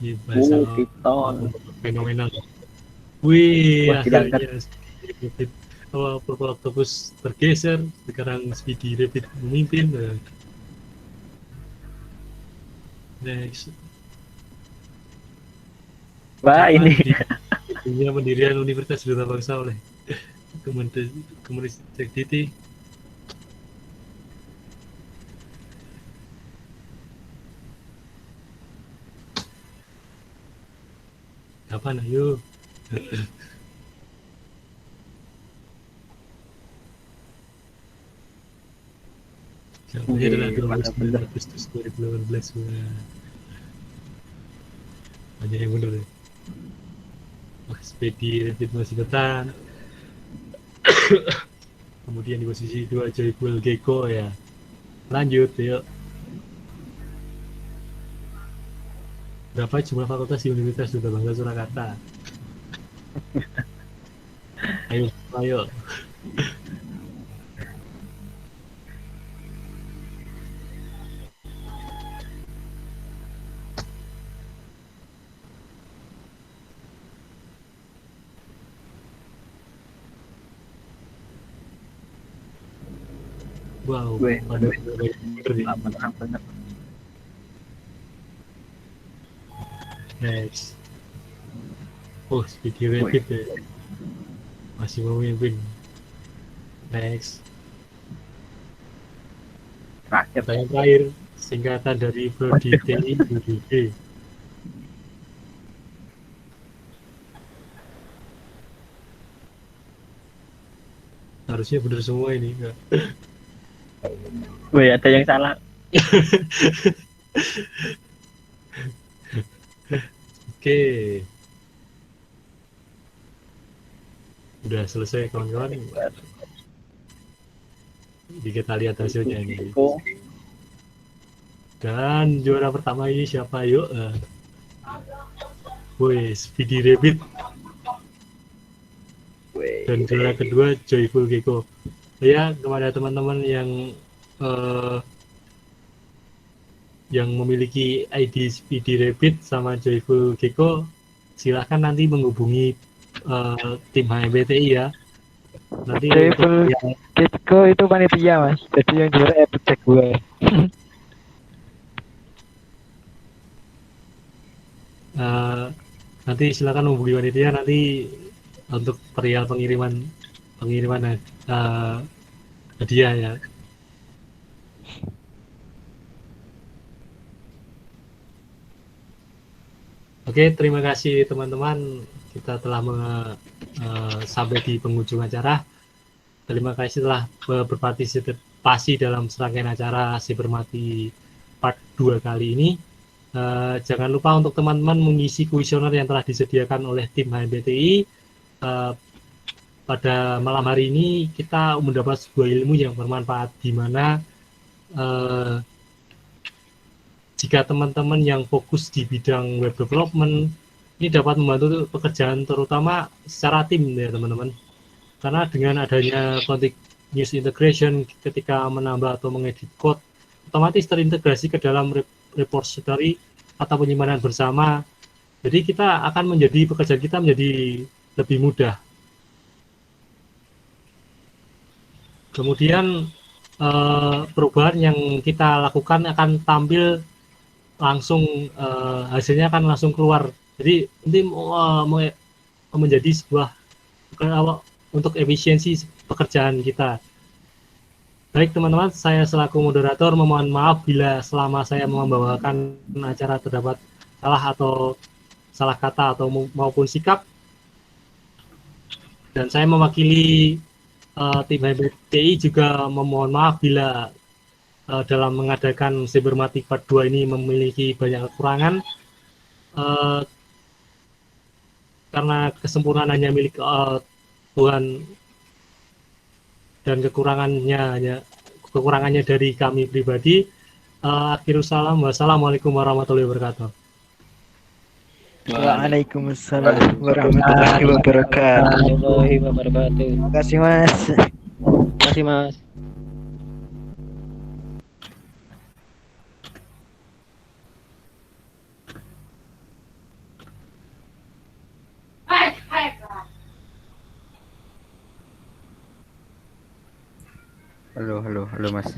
ini bahasa Python. fenomenal. Wih, Wah, akhirnya Purple Octopus tergeser, sekarang Speedy Rabbit memimpin. Next. Wah, ini Dunia pendirian Universitas Duta Bangsa oleh Komunis Diti. Kapan ayo? Jawabannya adalah 12 Agustus 2018. Banyak yang benar ya. Wah, Speedy Rabbit masih bertahan. Kemudian di posisi 2 Joyful Gecko ya. Lanjut yuk. Berapa jumlah fakultas di Universitas Duta Bangsa Surakarta? Ayo. Wow, ada bener. Next. Oh, Speedy Rabbit ya. Masih memimpin. Next. Pertanyaan terakhir, singkatan dari Prodi TI UDD. Harusnya benar semua ini. Wih, ada yang salah. Oke. Udah selesai kawan-kawan. Kita lihat hasilnya ini. Dan juara pertama ini siapa yuk? Woi, Speedy Rabbit. Dan juara kedua Joyful Gecko. Ya, kepada teman-teman yang memiliki ID Speedy Rabbit sama Joyful Gecko, silahkan nanti menghubungi tim HMBTI ya. Nanti Joyful Gecko itu panitia mas, jadi yang juara cek gue. Nanti silakan menghubungi panitia nanti untuk perihal pengiriman hadiah ya. Oke, terima kasih teman-teman. Kita telah sampai di penghujung acara. Terima kasih telah berpartisipasi dalam serangkaian acara Cybermati Part 2 kali ini. Jangan lupa untuk teman-teman mengisi kuesioner yang telah disediakan oleh tim HMBTI. Pada malam hari ini kita mendapat sebuah ilmu yang bermanfaat, di mana jika teman-teman yang fokus di bidang web development ini dapat membantu pekerjaan terutama secara tim ya teman-teman. Karena dengan adanya continuous integration ketika menambah atau mengedit code, otomatis terintegrasi ke dalam repository atau penyimpanan bersama. Jadi kita akan menjadi pekerjaan kita menjadi lebih mudah. Kemudian perubahan yang kita lakukan akan tampil langsung, hasilnya akan langsung keluar. Jadi ini menjadi sebuah untuk efisiensi pekerjaan kita. Baik teman-teman, saya selaku moderator memohon maaf bila selama saya membawakan acara terdapat salah atau salah kata atau maupun sikap. Dan saya mewakili tim HMBTI juga memohon maaf bila dalam mengadakan Cybermati Part 2 ini memiliki banyak kekurangan, karena kesempurnaan hanya milik Tuhan dan kekurangannya dari kami pribadi. Akhirus salam, wassalamualaikum warahmatullahi wabarakatuh. Waalaikumsalam warahmatullahi wabarakatuh. Terima kasih Mas. Terima kasih Mas. Halo Mas.